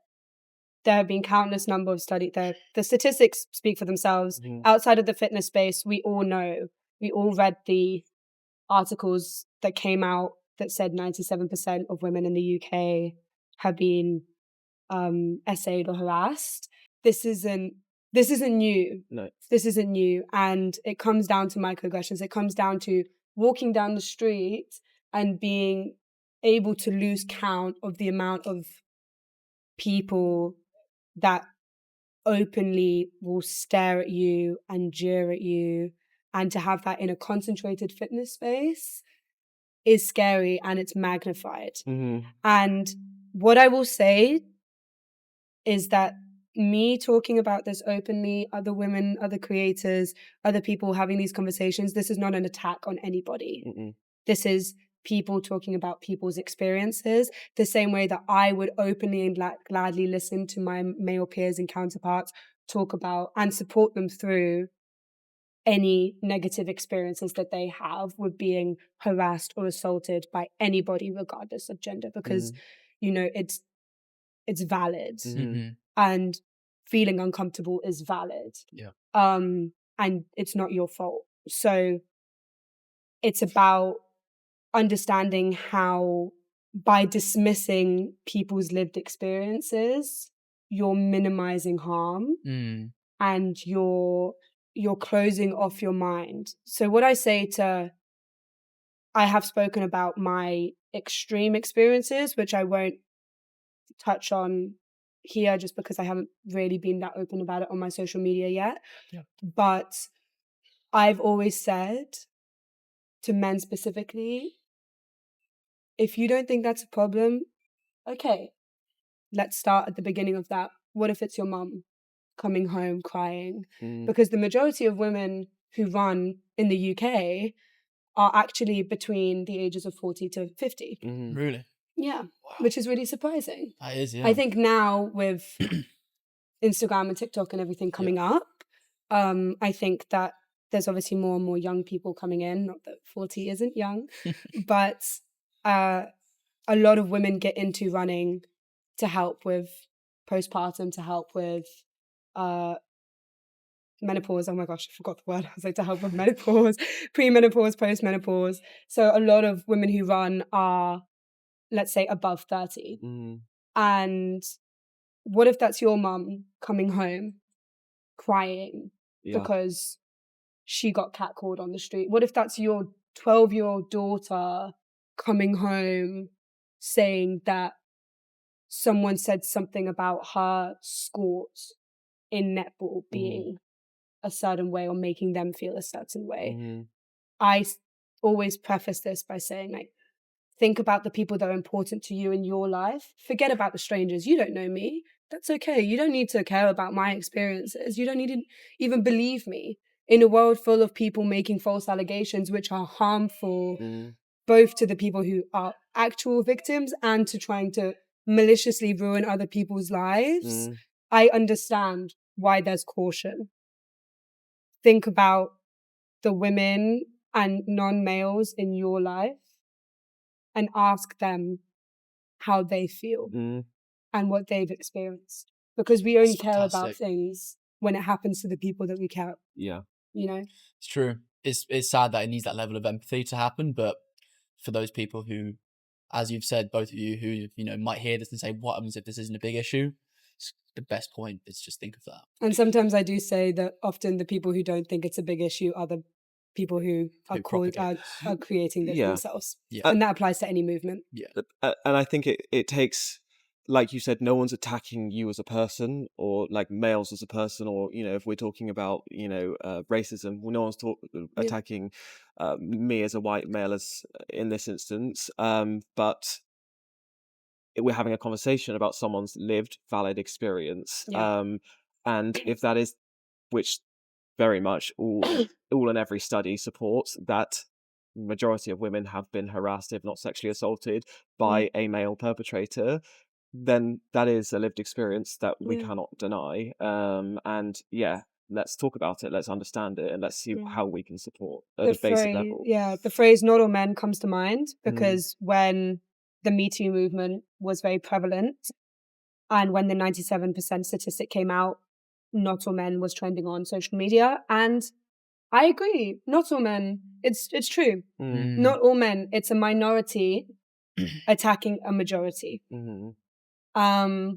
There have been countless number of studies. The statistics speak for themselves. Outside of the fitness space, we all know, we all read the articles that came out that said 97% of women in the UK have been essayed or harassed. This isn't new. No. This isn't new. And it comes down to microaggressions. It comes down to walking down the street and being able to lose count of the amount of people that openly will stare at you and jeer at you, and to have that in a concentrated fitness space is scary, and it's magnified. And what I will say is that me talking about this openly, other women, other creators, other people having these conversations, this is not an attack on anybody. This is people talking about people's experiences, the same way that I would openly and gladly listen to my male peers and counterparts talk about and support them through any negative experiences that they have with being harassed or assaulted by anybody, regardless of gender, because, you know, it's valid. And feeling uncomfortable is valid. Yeah. And it's not your fault. So it's about understanding how, by dismissing people's lived experiences, you're minimizing harm and you're closing off your mind. So what I say I have spoken about my extreme experiences, which I won't touch on here just because I haven't really been that open about it on my social media yet. Yeah. But I've always said to men specifically, if you don't think that's a problem, okay, let's start at the beginning of that. What if it's your mum coming home crying? Because the majority of women who run in the UK are actually between the ages of 40 to 50. Really? Yeah, Wow. which is really surprising. That is, yeah. I think now with Instagram and TikTok and everything coming up, I think that there's obviously more and more young people coming in. Not that 40 isn't young, but a lot of women get into running to help with postpartum, to help with menopause. Oh my gosh, I forgot the word. I was like, to help with menopause, pre-menopause, post-menopause. So a lot of women who run are, let's say, above 30. Mm. And what if that's your mum coming home crying Yeah. because she got catcalled on the street? What if that's your 12-year-old daughter coming home saying that someone said something about her sport in netball being a certain way or making them feel a certain way? Mm. I always preface this by saying, like, think about the people that are important to you in your life. Forget about the strangers. You don't know me. That's okay. You don't need to care about my experiences. You don't need to even believe me. In a world full of people making false allegations, which are harmful Mm. both to the people who are actual victims and to trying to maliciously ruin other people's lives, Mm. I understand why there's caution. Think about the women and non-males in your life and ask them how they feel Mm. and what they've experienced. Because we only That's care about fantastic. things when it happens to the people that we care, Yeah. you know? It's true. It's sad that it needs that level of empathy to happen, but for those people who, as you've said, both of you, who might hear this and say, "What happens if this isn't a big issue?" The best point is just think of that. And sometimes I do say that often the people who don't think it's a big issue are the people who are propagate are creating this Yeah. themselves. Yeah. And that applies to any movement. And I think it takes, like you said, no one's attacking you as a person, or like males as a person, or if we're talking about racism, well, no one's attacking me as a white male as in this instance, but we're having a conversation about someone's lived valid experience. Yeah. And if that is, which very much all and every study supports, that majority of women have been harassed, if not sexually assaulted, by a male perpetrator, then that is a lived experience that we cannot deny. And yeah, let's talk about it, let's understand it, and let's see how we can support at a basic level. The phrase "not all men" comes to mind because when the Me Too movement was very prevalent and when the 97% statistic came out, not all men was trending on social media. And I agree, not all men. It's true. Not all men. It's a minority attacking a majority. But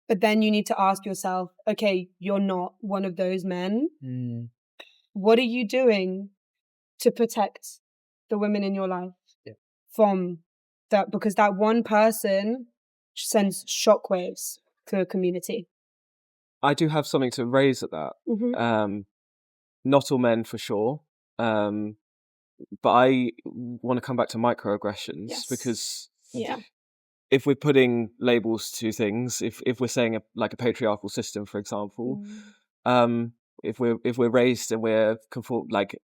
then you need to ask yourself, okay, you're not one of those men. What are you doing to protect the women in your life from that? Because that one person sends shockwaves through a community. I do have something to raise at that. Not all men for sure. But I want to come back to microaggressions because if we're putting labels to things, if we're saying like a patriarchal system, for example, if we're raised and we're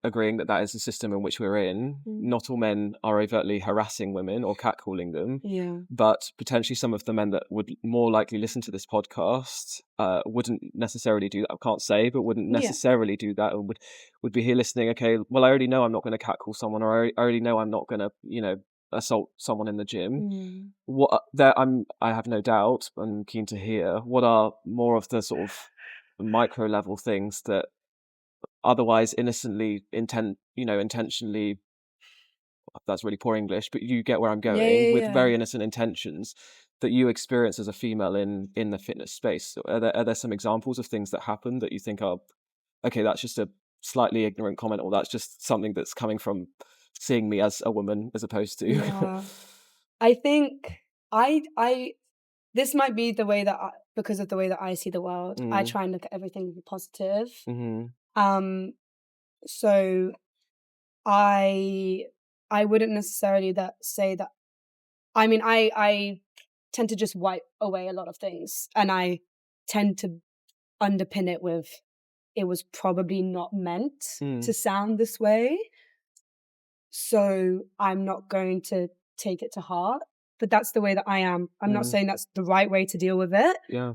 agreeing that is the system in which we're in, not all men are overtly harassing women or catcalling them, but potentially some of the men that would more likely listen to this podcast wouldn't necessarily do that. I can't say, but wouldn't necessarily do that, and would be here listening. Okay, well, I already know I'm not going to catcall someone, or I already know I'm not going to assault someone in the gym. I have no doubt. I'm keen to hear what are more of the sort of micro level things that otherwise intentionally, that's really poor English, but you get where I'm going, with very innocent intentions that you experience as a female in the fitness space. So are there some examples of things that happen that you think are, okay, that's just a slightly ignorant comment, or that's just something that's coming from seeing me as a woman as opposed to I think this might be the way that because of the way that I see the world, I try and look at everything positive. So I wouldn't necessarily say that. I mean, I tend to just wipe away a lot of things, and I tend to underpin it with it was probably not meant to sound this way. So I'm not going to take it to heart. but that's the way that I am. I'm not saying that's the right way to deal with it, Yeah.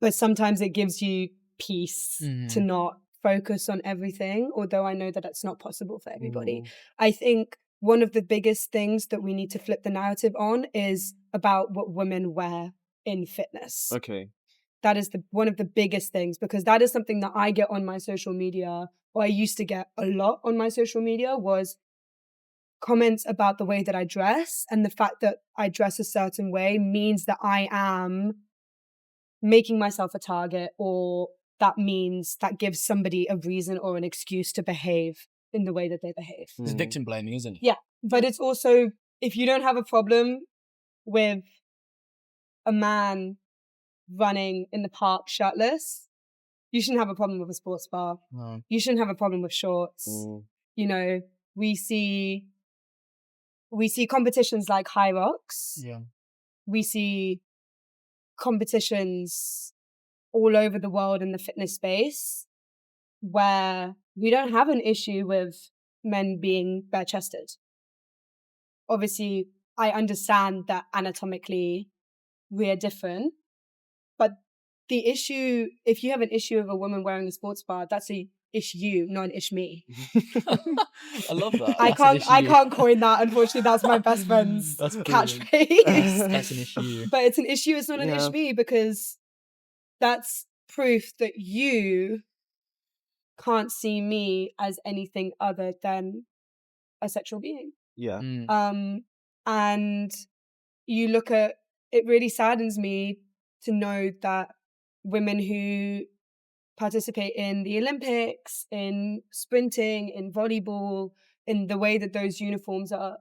but sometimes it gives you peace to not focus on everything, although I know that that's not possible for everybody. I think one of the biggest things that we need to flip the narrative on is about what women wear in fitness. Okay. That is one of the biggest things, because that is something that I get on my social media, or I used to get a lot on my social media, was comments about the way that I dress, and the fact that I dress a certain way means that I am making myself a target, or that means that gives somebody a reason or an excuse to behave in the way that they behave. It's victim blaming, isn't it? Yeah, but it's also, if you don't have a problem with a man running in the park shirtless, you shouldn't have a problem with a sports bar. No. You shouldn't have a problem with shorts. You know, we see competitions like High Rocks. Yeah. We see competitions all over the world in the fitness space where we don't have an issue with men being bare-chested. Obviously, I understand that anatomically we are different, but the issue, if you have an issue with a woman wearing a sports bra, that's a issue, not an ish me. I love that. I That's an can't issue. coin that. Unfortunately, that's my best friend's That's brilliant. catchphrase. That's an issue. But it's an issue. It's not an Yeah. ish me, because that's proof that you can't see me as anything other than a sexual being. Yeah. And you look at, it really saddens me to know that women who participate in the Olympics, in sprinting, in volleyball, in the way that those uniforms are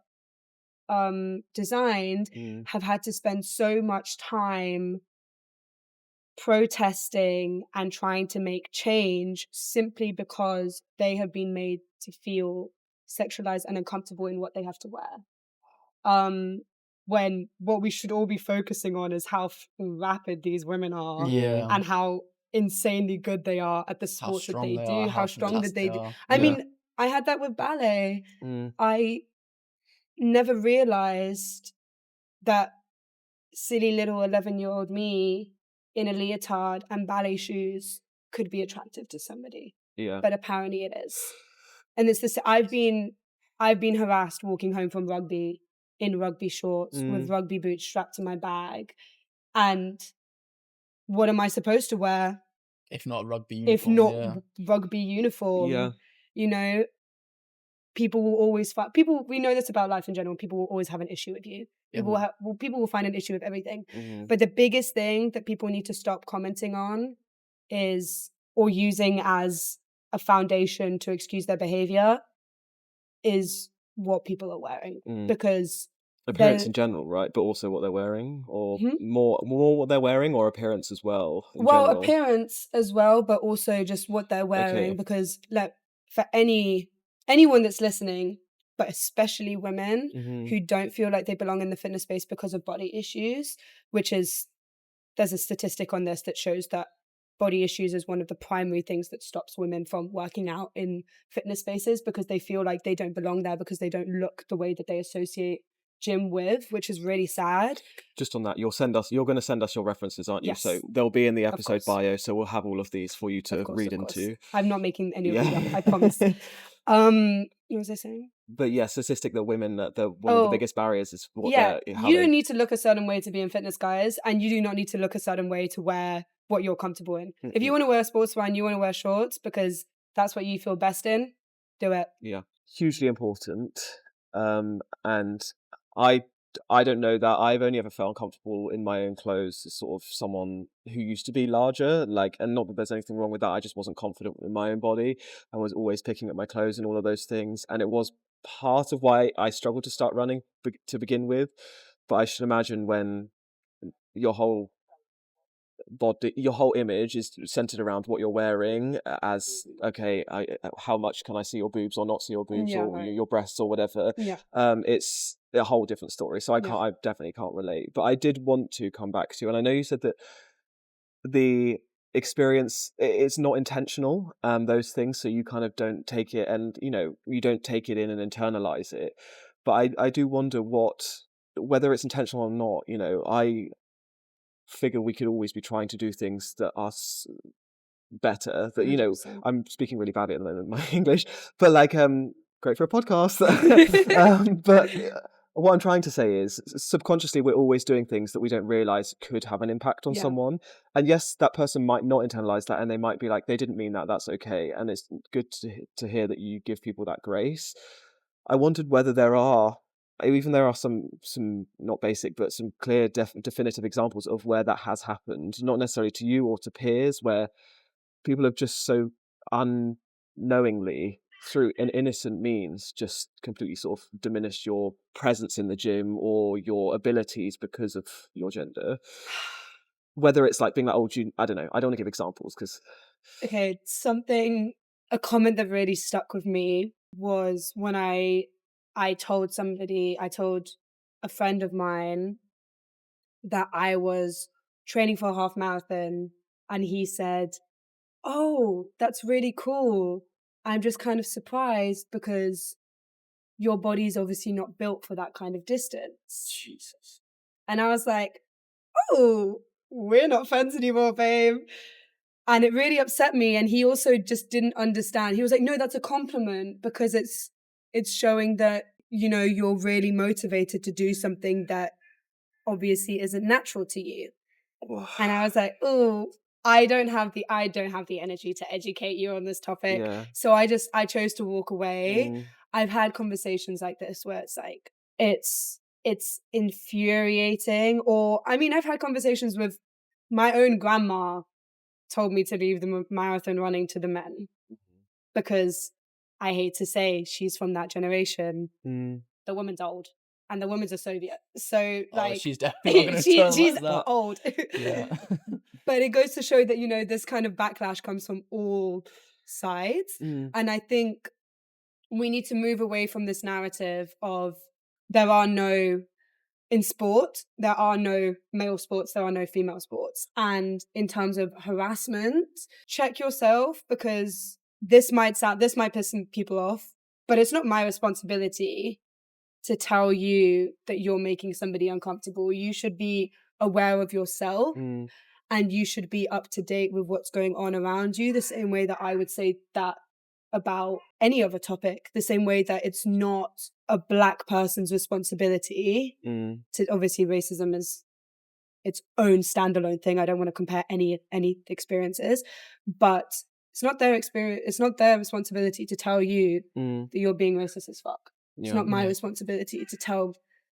designed, have had to spend so much time protesting and trying to make change simply because they have been made to feel sexualized and uncomfortable in what they have to wear. When what we should all be focusing on is how rapid these women are, Yeah. and how insanely good they are at the How sports that strong they they do, are, how strong that fantastic they they do. are. I Yeah. mean, I had that with ballet. I never realized that silly little 11-year-old me in a leotard and ballet shoes could be attractive to somebody. Yeah. But apparently it is. And it's this, I've been harassed walking home from rugby in rugby shorts with rugby boots strapped to my bag. And what am I supposed to wear If not a rugby if uniform. not rugby uniform? Yeah. You know, people will always find, we know this about life in general, people will always have an issue with you. People will find an issue with everything. But the biggest thing that people need to stop commenting on is, or using as a foundation to excuse their behavior, is what people are wearing. Because appearance in general, right? But also what they're wearing, or more what they're wearing, or appearance as well. In general. Appearance as well, but also just what they're wearing. Okay. Because for anyone that's listening, but especially women who don't feel like they belong in the fitness space because of body issues, there's a statistic on this that shows that body issues is one of the primary things that stops women from working out in fitness spaces, because they feel like they don't belong there because they don't look the way that they associate gym with, which is really sad. Just on that, you're going to send us your references, aren't you? Yes. So they'll be in the episode course. bio, so we'll have all of these for you to Of course, read of course. into. I'm not making any of Yeah. these up, I promise. What was I saying? But yeah, statistic that women, one of the biggest barriers is what how you they... don't need to look a certain way to be in fitness, guys, and you do not need to look a certain way to wear what you're comfortable in. If you want to wear a sports bra and you want to wear shorts because that's what you feel best in, do it. Yeah, hugely important. And I don't know that I've only ever felt comfortable in my own clothes as sort of someone who used to be larger, like, and not that there's anything wrong with that. I just wasn't confident in my own body. I was always picking at my clothes and all of those things. And it was part of why I struggled to start running to begin with. But I should imagine when your whole body, your whole image is centered around what you're wearing, as okay, how much can I see your boobs or not see your boobs, or your breasts or whatever. It's a whole different story. So I definitely can't relate. But I did want to come back to, and I know you said that the experience, it's not intentional, those things, so you kind of don't take it, and you don't take it in and internalize it. But I do wonder what whether it's intentional or not, you know, I figure we could always be trying to do things that are better. That, you know, 100%. I'm speaking really badly at the moment, my English, but like, great for a podcast. But what I'm trying to say is, subconsciously, we're always doing things that we don't realize could have an impact on Yeah. someone. And yes, that person might not internalize that, and they might be like, they didn't mean that. That's okay. And it's good to hear that you give people that grace. I wondered whether there are some not basic, but some clear definitive examples of where that has happened, not necessarily to you or to peers, where people have just so unknowingly, through an innocent means, just completely sort of diminished your presence in the gym or your abilities because of your gender. Whether it's like being like, oh, I don't know, I don't want to give examples because Okay, a comment that really stuck with me was when I told a friend of mine that I was training for a half marathon, and he said, "Oh, that's really cool. I'm just kind of surprised because your body's obviously not built for that kind of distance." Jesus. And I was like, "Oh, we're not friends anymore, babe." And it really upset me. And he also just didn't understand. He was like, "No, that's a compliment because it's showing that, you know, you're really motivated to do something that obviously isn't natural to you." And I was like, "Oh, I don't have the energy to educate you on this topic." yeah. So I chose to walk away. Mm, I've had conversations like this where it's like it's infuriating. Or I mean, I've had conversations with my own grandma told me to leave the marathon running to the men because I hate to say she's from that generation. mm, The woman's old and the woman's a Soviet. So Oh, like she's definitely not going to turn she's like that. old. Yeah. But it goes to show that, you know, this kind of backlash comes from all sides. mm, And I think we need to move away from this narrative of there are no in sport, there are no male sports, there are no female sports. And in terms of harassment, check yourself because this might piss some people off, but it's not my responsibility to tell you that you're making somebody uncomfortable. You should be aware of yourself mm, and you should be up to date with what's going on around you, the same way that I would say that about any other topic, the same way that it's not a Black person's responsibility mm, to, obviously racism is its own standalone thing. I don't want to compare any experiences, but it's not their responsibility to tell you mm, that you're being racist as fuck. It's yeah. not my Yeah. responsibility to tell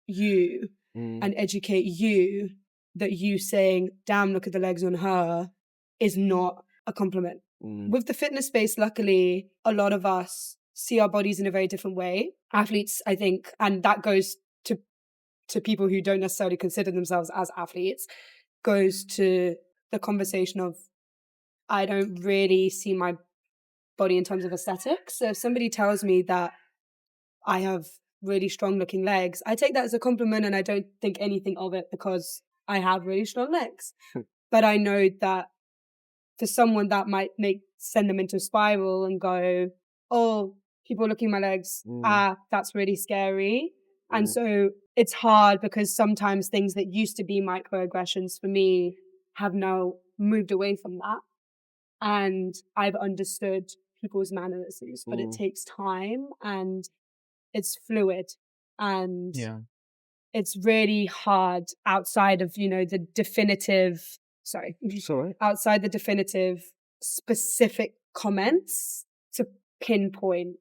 you Mm, and educate you that you saying, "Damn, look at the legs on her," is not a compliment. mm, With the fitness space, luckily, a lot of us see our bodies in a very different way. Athletes, I think, and that goes to people who don't necessarily consider themselves as athletes, goes to the conversation of, I don't really see my body in terms of aesthetics. So if somebody tells me that I have really strong looking legs, I take that as a compliment and I don't think anything of it because I have really strong legs. But I know that for someone that might send them into a spiral and go, "Oh, people looking at my legs, mm, that's really scary." And mm, so it's hard because sometimes things that used to be microaggressions for me have now moved away from that. And I've understood people's mannerisms, but it mm, takes time and it's fluid. And Yeah. it's really hard outside of, you know, it's all right. outside the definitive specific comments to pinpoint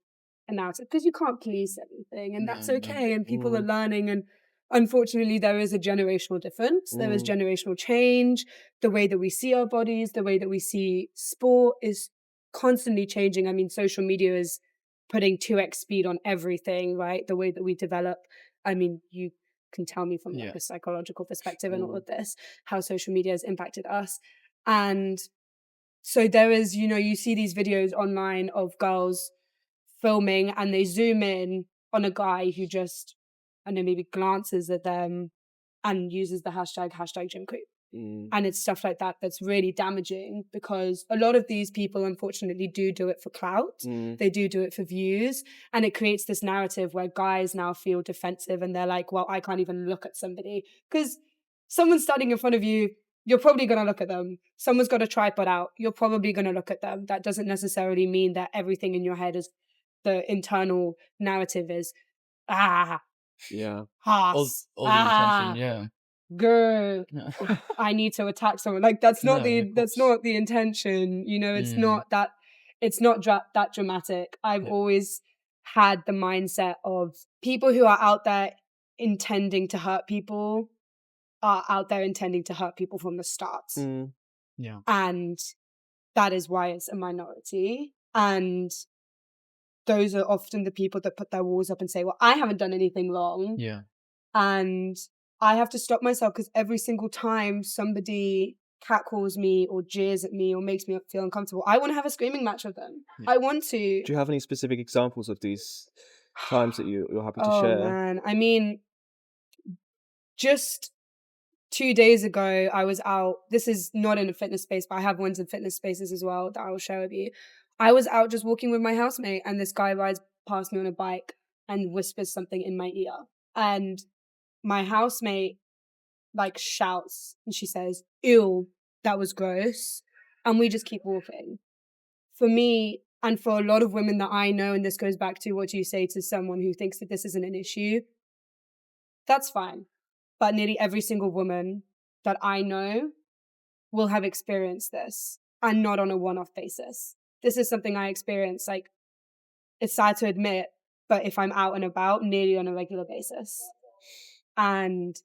a narrative because you can't please everything and that's No. okay. And people are Mm, learning. And unfortunately, there is a generational difference. There is mm, generational change. The way that we see our bodies, the way that we see sport is constantly changing. I mean, social media is putting 2x speed on everything, right? The way that we develop. I mean, you can tell me from like Yeah. a psychological perspective and all mm, of this, how social media has impacted us. And so there is, you know, you see these videos online of girls filming and they zoom in on a guy who just, I don't know, maybe glances at them and uses the hashtag gym creep. And it's stuff like that that's really damaging, because a lot of these people unfortunately do it for clout. They do it for views, and it creates this narrative where guys now feel defensive and they're like, well, I can't even look at somebody because someone's standing in front of you. You're probably going to look at them. Someone's got a tripod out. You're probably going to look at them. That doesn't necessarily mean that everything in your head is, the internal narrative is, Yeah. Haas, All the intention, yeah. girl, Yeah. I need to attack someone. Like that's not No, of that's course. not the intention. You know, it's Mm. not that. It's not that dramatic. I've Yeah. always had the mindset of people who are out there intending to hurt people are out there intending to hurt people from the start. Yeah. And that is why it's a minority. And those are often the people that put their walls up and say, well, I haven't done anything wrong. Yeah. And I have to stop myself, because every single time somebody catcalls me or jeers at me or makes me feel uncomfortable, I want to have a screaming match with them. Yeah. I want to. Do you have any specific examples of these times that you're happy to Oh, share? man. I mean, just 2 days ago, I was out. This is not in a fitness space, but I have ones in fitness spaces as well that I will share with you. I was out just walking with my housemate, and this guy rides past me on a bike and whispers something in my ear. And my housemate like shouts, and she says, ew, that was gross. And we just keep walking. For me, and for a lot of women that I know, and this goes back to what you say to someone who thinks that this isn't an issue, that's fine. But nearly every single woman that I know will have experienced this, and not on a one-off basis. This is something I experience, like, it's sad to admit, but if I'm out and about, nearly on a regular basis. And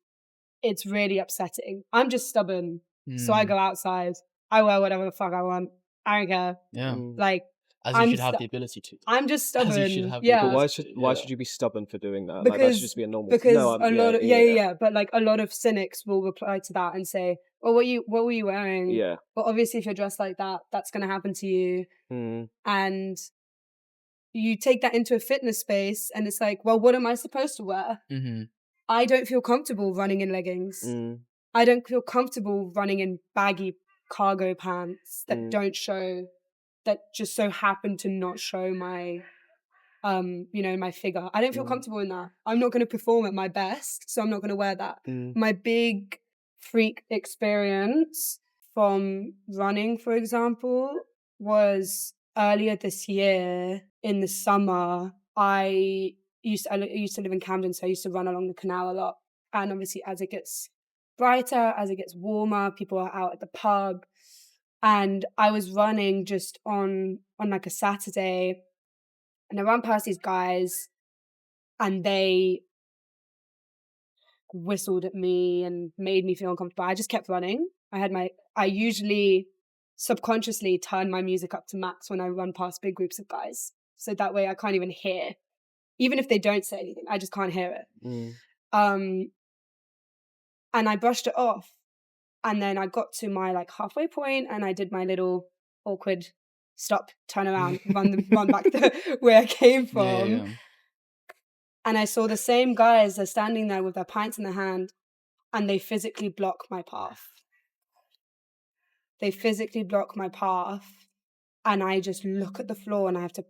it's really upsetting. I'm just stubborn. So I go outside. I wear whatever the fuck I want. I don't care. Yeah. Like, As you I'm should have the ability to. I'm just As you stubborn. should have the Yeah. But ability why to, should you be stubborn for doing that? Like, that should Because just be a normal. because No, a lot of yeah. But like a lot of cynics will reply to that and say, "Oh, what were you wearing?" Yeah. But obviously, if you're dressed like that, that's going to happen to you. And you take that into a fitness space, and it's like, well, what am I supposed to wear? Mm-hmm. I don't feel comfortable running in leggings. I don't feel comfortable running in baggy cargo pants that don't show, that just so happen to not show my, my figure. I don't feel comfortable in that. I'm not going to perform at my best, so I'm not going to wear that. My big freak experience from running, for example, was earlier this year in the summer. I used to live in Camden, so I used to run along the canal a lot. And obviously, as it gets brighter, as it gets warmer, people are out at the pub. And I was running just on like a Saturday, and I ran past these guys, and they whistled at me and made me feel uncomfortable. I just kept running. I usually subconsciously turn my music up to max when I run past big groups of guys. So that way I can't even hear. Even if they don't say anything, I just can't hear it. And I brushed it off. And then I got to my like halfway point, and I did my little awkward stop, turn around, run back to where I came from. Yeah. And I saw the same guys are standing there with their pints in their hand, and they physically block my path. They physically block my path, and I just look at the floor, and I have to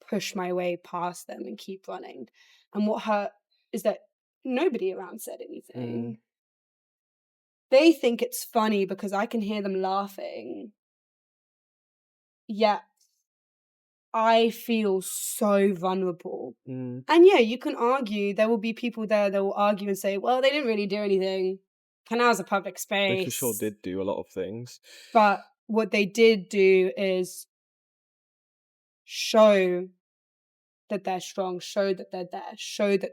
push my way past them and keep running. And what hurt is that nobody around said anything. They think it's funny because I can hear them laughing. Yet I feel so vulnerable. And yeah, you can argue. There will be people there that will argue and say, well, they didn't really do anything. Canal's a public space. They for sure did do a lot of things. But what they did do is show that they're strong, show that they're there, show that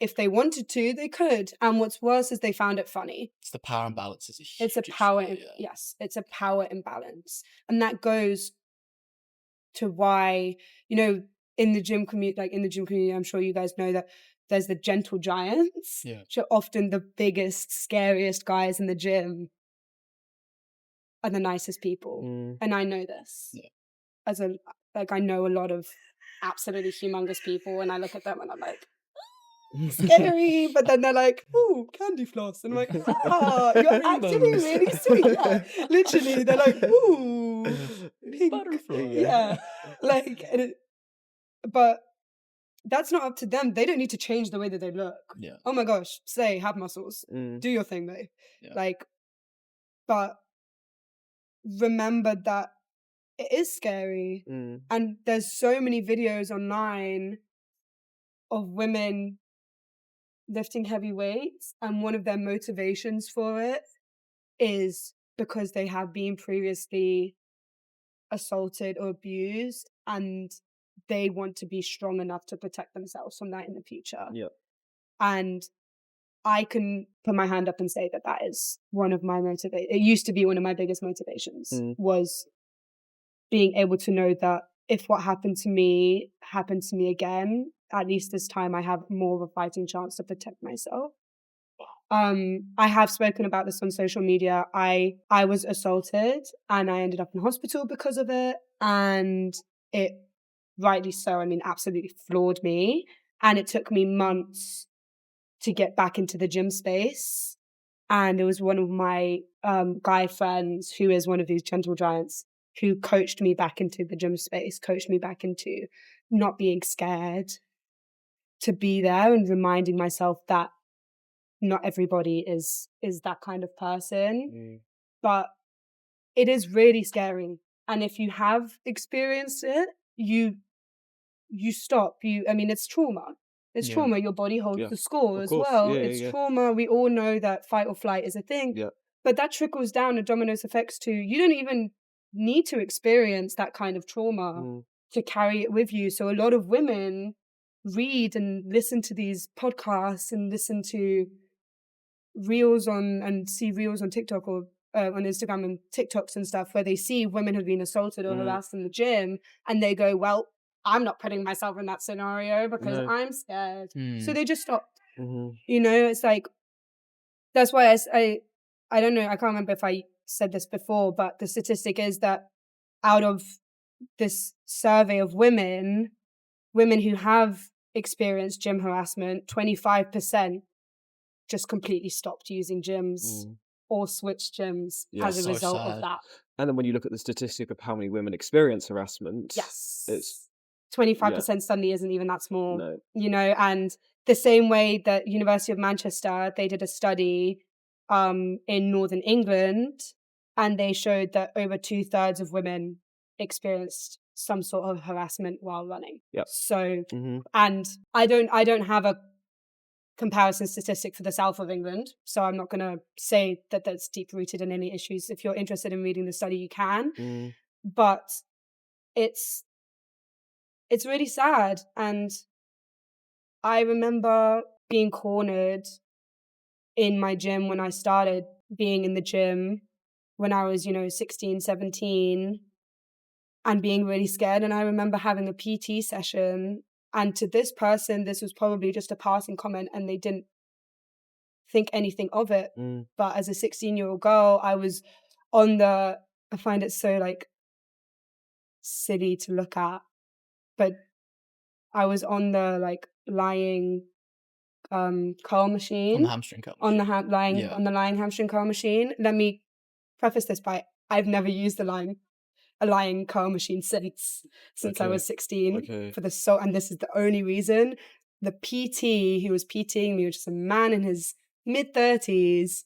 if they wanted to, they could. And what's worse is they found it funny. It's the power imbalance. It's a power, yes, it's a power imbalance. And that goes to why, in the gym community, I'm sure you guys know that there's the gentle giants, which are often the biggest, scariest guys in the gym, are the nicest people. And I know this. I know a lot of absolutely humongous people, and I look at them and I'm like, scary. But then they're like, ooh, candy floss. And I'm like, you're actually really sweet. Yeah. Literally, they're like, ooh, pink. Butterfly. Yeah. Like, but that's not up to them. They don't need to change the way that they look. Yeah. Oh my gosh, have muscles. Do your thing, though. Yeah. Like, but remember that it is scary. And there's so many videos online of women lifting heavy weights, and one of their motivations for it is because they have been previously assaulted or abused, and they want to be strong enough to protect themselves from that in the future. Yeah. And I can put my hand up and say that that is one of my motivations. It used to be one of my biggest motivations, was being able to know that if what happened to me again, at least this time I have more of a fighting chance to protect myself. I have spoken about this on social media. I was assaulted and I ended up in hospital because of it. And it, rightly so, I mean, absolutely floored me. And it took me months to get back into the gym space. And it was one of my guy friends, who is one of these gentle giants, who coached me back into the gym space, coached me back into not being scared to be there, and reminding myself that not everybody is that kind of person. But it is really scary. And if you have experienced it, you stop. I mean, it's trauma. It's Yeah. trauma. Your body holds Yeah, the score of as course. well. Yeah, It's yeah. trauma. We all know that fight or flight is a thing. Yeah. But that trickles down, and dominoes effects to, you don't even need to experience that kind of trauma to carry it with you. So a lot of women read and listen to these podcasts and listen to reels and see reels on TikTok or on Instagram and TikToks and stuff, where they see women who've been assaulted or harassed in the gym, and they go, well, I'm not putting myself in that scenario because No. I'm scared. So Mm. they just stop. Mhm. You know, it's like, that's why I don't know, I can't remember if I said this before, but the statistic is that out of this survey of women who have experienced gym harassment, 25% just completely stopped using gyms or switched gyms Yeah. as a So result of sad. that. And then when you look at the statistic of how many women experience harassment, Yes. it's 25% suddenly isn't even that small. no. You know, and the same way that University of Manchester, they did a study in Northern England, and they showed that over 2/3 of women experienced some sort of harassment while running. Yep. So, Mhm. and I don't have a comparison statistic for the south of England, so I'm not going to say that that's deep rooted in any issues. If you're interested in reading the study, you can. But it's really sad. And I remember being cornered in my gym when I started being in the gym when I was, 16, 17, and being really scared. And I remember having a PT session, and to this person, this was probably just a passing comment and they didn't think anything of it. But as a 16-year-old girl, I was on the, I find it so like silly to look at, but I was on the like lying curl machine, On the hamstring curl on the machine. Yeah. on the lying hamstring curl machine. Let me preface this by, I've never used a lying curl machine since I was 16. Okay. For the and this is the only reason. The PT who was PTing me, which is a man in his mid-30s,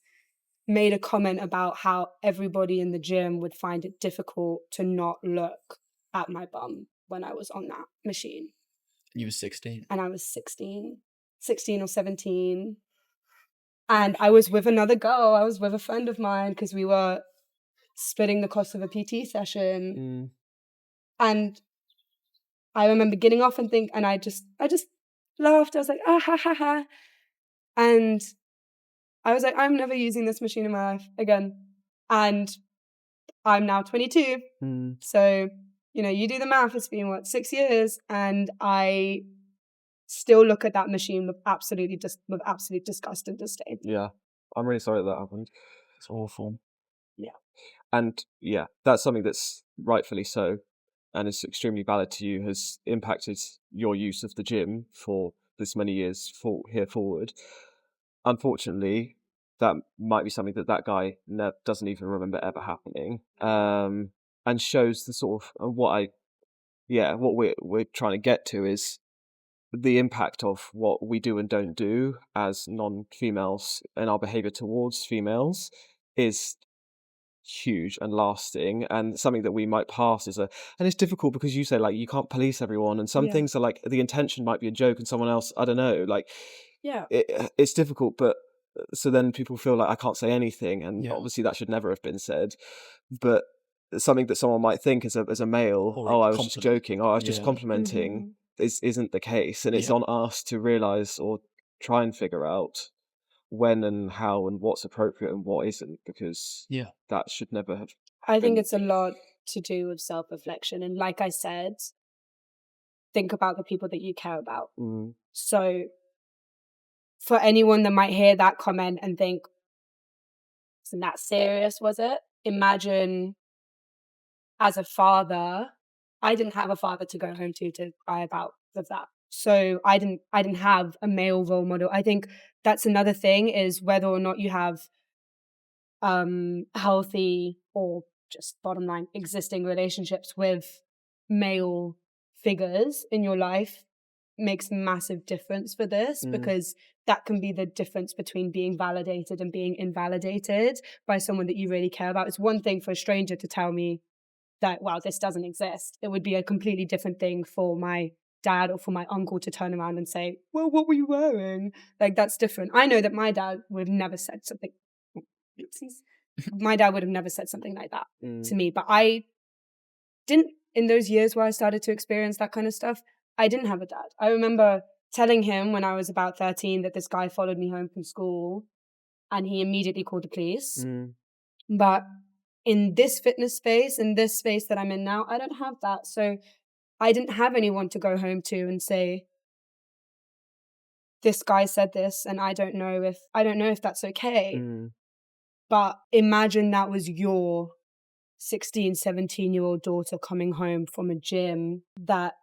made a comment about how everybody in the gym would find it difficult to not look at my bum when I was on that machine. You were 16. And I was 16 or 17. And I was with another girl. I was with a friend of mine because we were splitting the cost of a PT session. And I remember getting off and I just laughed. I was like, ah, ha, ha, ha. And I was like, I'm never using this machine in my life again. And I'm now 22. So, you do the math, it's been 6 years, and I still look at that machine with absolute disgust and disdain. Yeah. I'm really sorry that happened. It's awful. Yeah. And yeah, that's something that's rightfully so, and is extremely valid to you, has impacted your use of the gym for this many years here forward. Unfortunately, that might be something that guy doesn't even remember ever happening, and shows the sort of what we're trying to get to is the impact of what we do and don't do as non-females and our behavior towards females is huge and lasting, and something that we might pass and it's difficult because you say, like, you can't police everyone, and some Yeah. things are like the intention might be a joke and someone else, I don't know, like, Yeah. it's difficult, but so then people feel like I can't say anything, and Yeah. obviously that should never have been said, but something that someone might think as a male, Or oh, a I was just compliment. joking, oh, I was just Yeah. complimenting, isn't the case, and it's Yeah. on us to realize or try and figure out when and how and what's appropriate and what isn't, because Yeah. that should never have I think been. it's a lot to do with self-reflection. And like I said, think about the people that you care about. Mm, So for anyone that might hear that comment and think, isn't that serious, was it? Imagine as a father, I didn't have a father to go home to cry about of that. So I didn't have a male role model. I think that's another thing, is whether or not you have healthy or just bottom line existing relationships with male figures in your life makes massive difference for this, because that can be the difference between being validated and being invalidated by someone that you really care about. It's one thing for a stranger to tell me that, wow, this doesn't exist. It would be a completely different thing for my dad or for my uncle to turn around and say, well, what were you wearing? Like, that's different. I know that my dad would have never said something. Oopsies. My dad would have never said something like that to me. But I didn't, in those years where I started to experience that kind of stuff, I didn't have a dad. I remember telling him when I was about 13 that this guy followed me home from school, and he immediately called the police. But in this fitness space, in this space that I'm in now, I don't have that. So I didn't have anyone to go home to and say, this guy said this, and I don't know if that's okay. But imagine that was your 16, 17-year-old daughter coming home from a gym that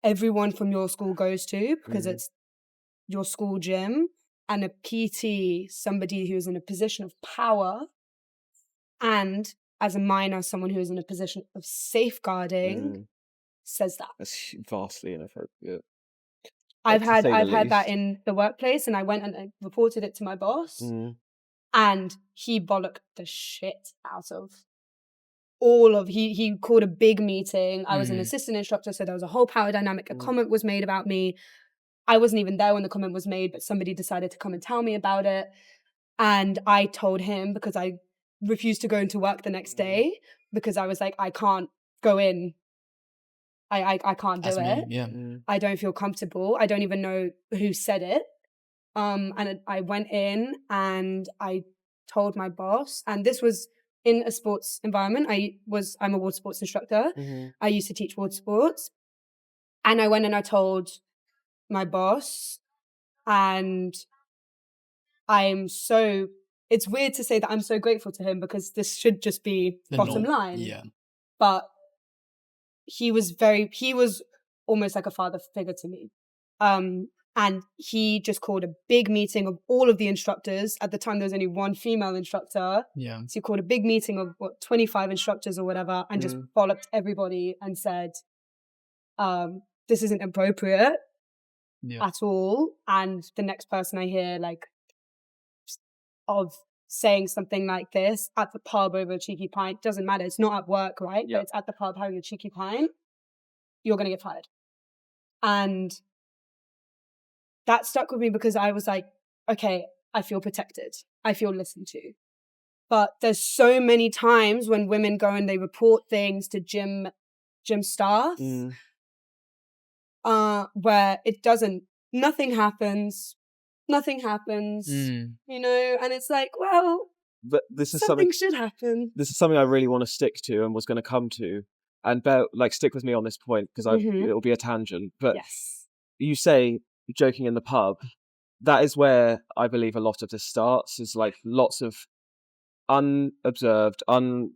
everyone from your school goes to, because it's your school gym, and a PT, somebody who's in a position of power, and as a minor, someone who is in a position of safeguarding, says that. That's vastly inappropriate. I've to say the had that least. in the workplace, and I went and I reported it to my boss, and he bollocked the shit out of he called a big meeting. I was an assistant instructor, so there was a whole power dynamic. A comment was made about me. I wasn't even there when the comment was made, but somebody decided to come and tell me about it. And I told him, because I refused to go into work the next day, because I was like, I can't go in. I can't do As it. me, yeah. I don't feel comfortable. I don't even know who said it. And I went in and I told my boss, and this was in a sports environment. I'm a water sports instructor. I used to teach water sports. And I went and I told my boss, and it's weird to say that I'm so grateful to him, because this should just be The bottom norm. line. Yeah. But he was almost like a father figure to me. And he just called a big meeting of all of the instructors. At the time, there was only one female instructor. Yeah. So he called a big meeting of 25 instructors or whatever, and just bollocked everybody and said, this isn't appropriate at all. And the next person I hear of saying something like this at the pub over a cheeky pint, doesn't matter. It's not at work, right? Yep. But it's at the pub having a cheeky pint. You're going to get fired. And that stuck with me, because I was like, okay, I feel protected. I feel listened to. But there's so many times when women go and they report things to gym staff, where nothing happens, you know, and it's like, well, But this is something should happen. This is something I really want to stick to and was going to come to, and stick with me on this point, because it'll be a tangent. But Yes. you say joking in the pub. That is where I believe a lot of this starts. Is like lots of unobserved,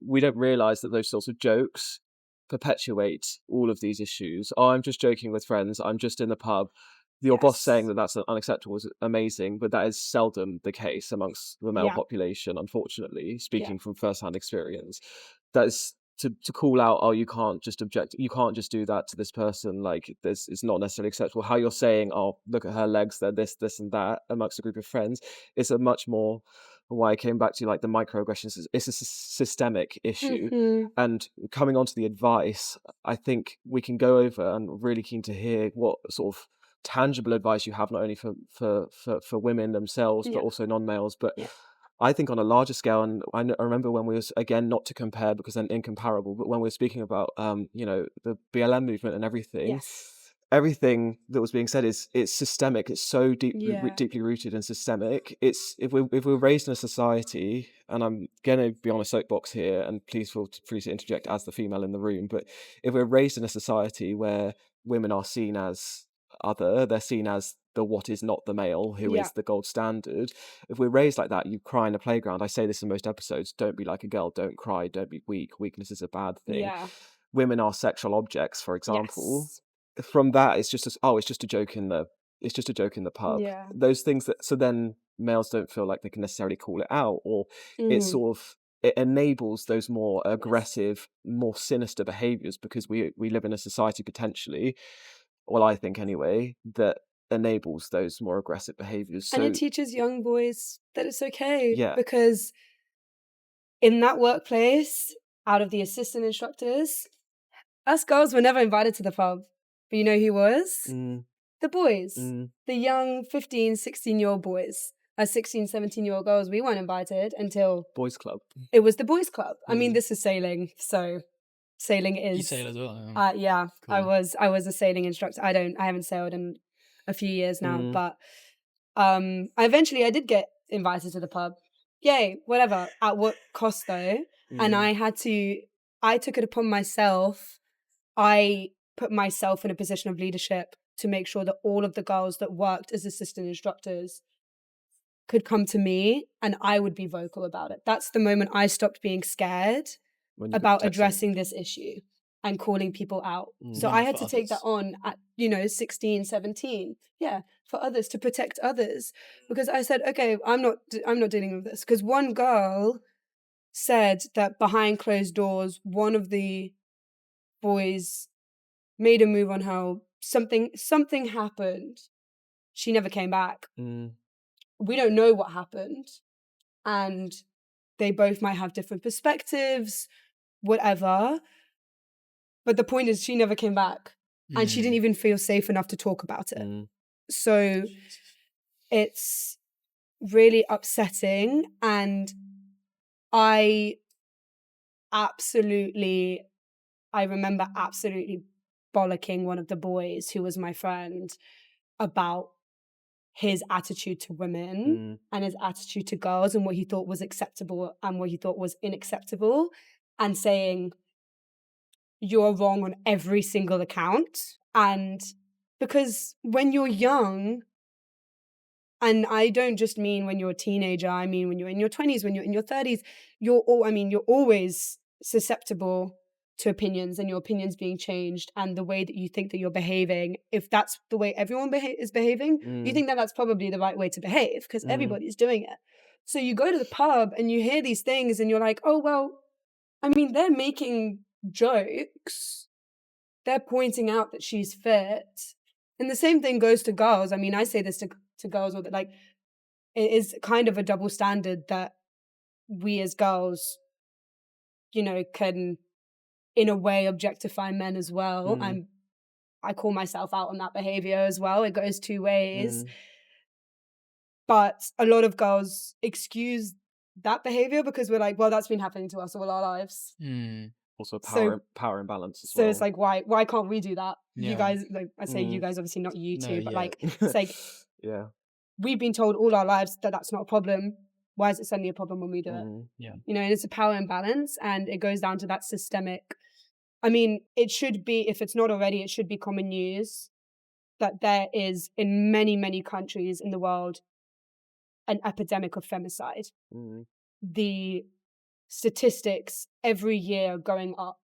we don't realize that those sorts of jokes perpetuate all of these issues. Oh, I'm just joking with friends. I'm just in the pub. your boss saying Yes. that that's unacceptable is amazing, but that is seldom the case amongst the male Yeah. population, unfortunately, Yeah. speaking from first-hand experience. That is to call out, oh, you can't just you can't just do that to this person, like this is not necessarily acceptable. How you're saying, oh, look at her legs, they're this and that amongst a group of friends, is a much more, why I came back to like the microaggressions, it's a systemic issue. Mhm. And coming on to the advice, I think we can go over, and really keen to hear what sort of tangible advice you have, not only for women themselves, but Yeah. also non-males. But Yeah. I think on a larger scale, and I remember when we was, again, not to compare because then incomparable, but when we were speaking about the BLM movement and everything, Yes. everything that was being said is, it's systemic. It's so Yeah. deeply rooted and systemic. It's if we're raised in a society, and I'm gonna be on a soapbox here, and please feel free to interject as the female in the room, but if we're raised in a society where women are seen as other, they're seen as the what is not the male, who Yeah. is the gold standard. If we're raised like that, you cry in a playground. I say this in most episodes: don't be like a girl, don't cry, don't be weak. Weakness is a bad thing. Yeah. Women are sexual objects, for example. Yes. From that, it's just it's just a joke in the pub. Yeah. Those things that, so then males don't feel like they can necessarily call it out, or it Mhm. sort of, it enables those more Yes. aggressive, more sinister behaviors, because we live in a society, potentially, well, I think anyway, that enables those more aggressive behaviors. And So it teaches young boys that it's okay, yeah. because in that workplace, out of the assistant instructors, us girls were never invited to the pub. But you know who was? Mm, The boys. mm, The young 15, 16-year-old boys. As 16, 17-year-old girls, we weren't invited until boys club. it was the boys' club. I mean, Mm. this is sailing, so sailing You is... sail as well. yeah, I Cool. was a sailing instructor. I haven't sailed in a few years now, Mm. but I did get invited to the pub. Yay, whatever. At what cost though? And Mm. I took it upon myself. I put myself in a position of leadership to make sure that all of the girls that worked as assistant instructors could come to me and I would be vocal about it. That's the moment I stopped being scared When you could about protect someone. addressing this issue and calling people out. So Mm. I Yeah, had for to take that others. on at 16, 17. Yeah, for others, to protect others, because I said, okay, I'm not dealing with this, because one girl said that behind closed doors, one of the boys made a move on her. Something happened. She never came back. Mm. We don't know what happened, and they both might have different perspectives, whatever. But the point is, she never came back, and she didn't even feel safe enough to talk about it. Mm. So it's really upsetting, and I remember absolutely bollocking one of the boys who was my friend about his attitude to women Mm. and his attitude to girls, and what he thought was acceptable and what he thought was unacceptable, and saying, you're wrong on every single account. And because when you're young, and I don't just mean when you're a teenager, I mean when you're in your 20s, when you're in your 30s, you're always susceptible to opinions, and your opinions being changed, and the way that you think that you're behaving, if that's the way everyone is behaving, you Mm. think that that's probably the right way to behave, because Mm. everybody's doing it. So you go to the pub and you hear these things and you're like, oh, well, I mean, they're making jokes. They're pointing out that she's fit. And the same thing goes to girls. I mean, I say this to girls all that, like, it is kind of a double standard that we as girls, can in a way objectify men as well. Mm. I call myself out on that behavior as well. It goes two ways. Mm. But a lot of girls excuse that behavior because we're like, well, that's been happening to us all our lives. Also So power imbalance as So well. it's like, why can't we do that? You Yeah. guys, like, I say you Mm. guys, obviously not you No, two, but yeah. like, it's like, yeah. we've been told all our lives that that's not a problem. Why is it suddenly a problem when we do it? Mm. Yeah. And it's a power imbalance, and it goes down to that systemic. I mean, it should be, if it's not already, it should be common news that there is, in many, many countries in the world, an epidemic of femicide. Mm. The statistics every year are going up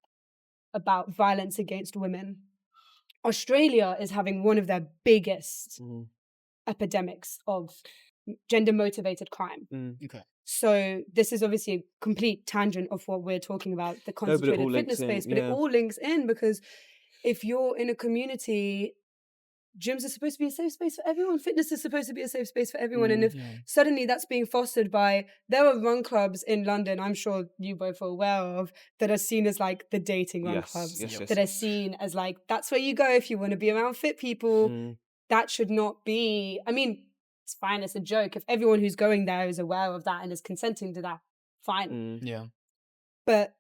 about violence against women. Australia is having one of their biggest Mm. epidemics of gender motivated crime. Okay. So this is obviously a complete tangent of what we're talking about, the No, but it all concentrated links fitness in. space, but it Yeah. all links in because if you're in a community, gyms are supposed to be a safe space for everyone. Fitness is supposed to be a safe space for everyone. And if Yeah. suddenly that's being fostered by, there are run clubs in London, I'm sure you both are aware of, that are seen as like the dating run Yes. clubs, Yes. Yes. that are Yes. seen as like, that's where you go if you want to be around fit people. Mm. That should not be, I mean, it's fine, it's a joke. If everyone who's going there is aware of that and is consenting to that, fine. Mm. Yeah. But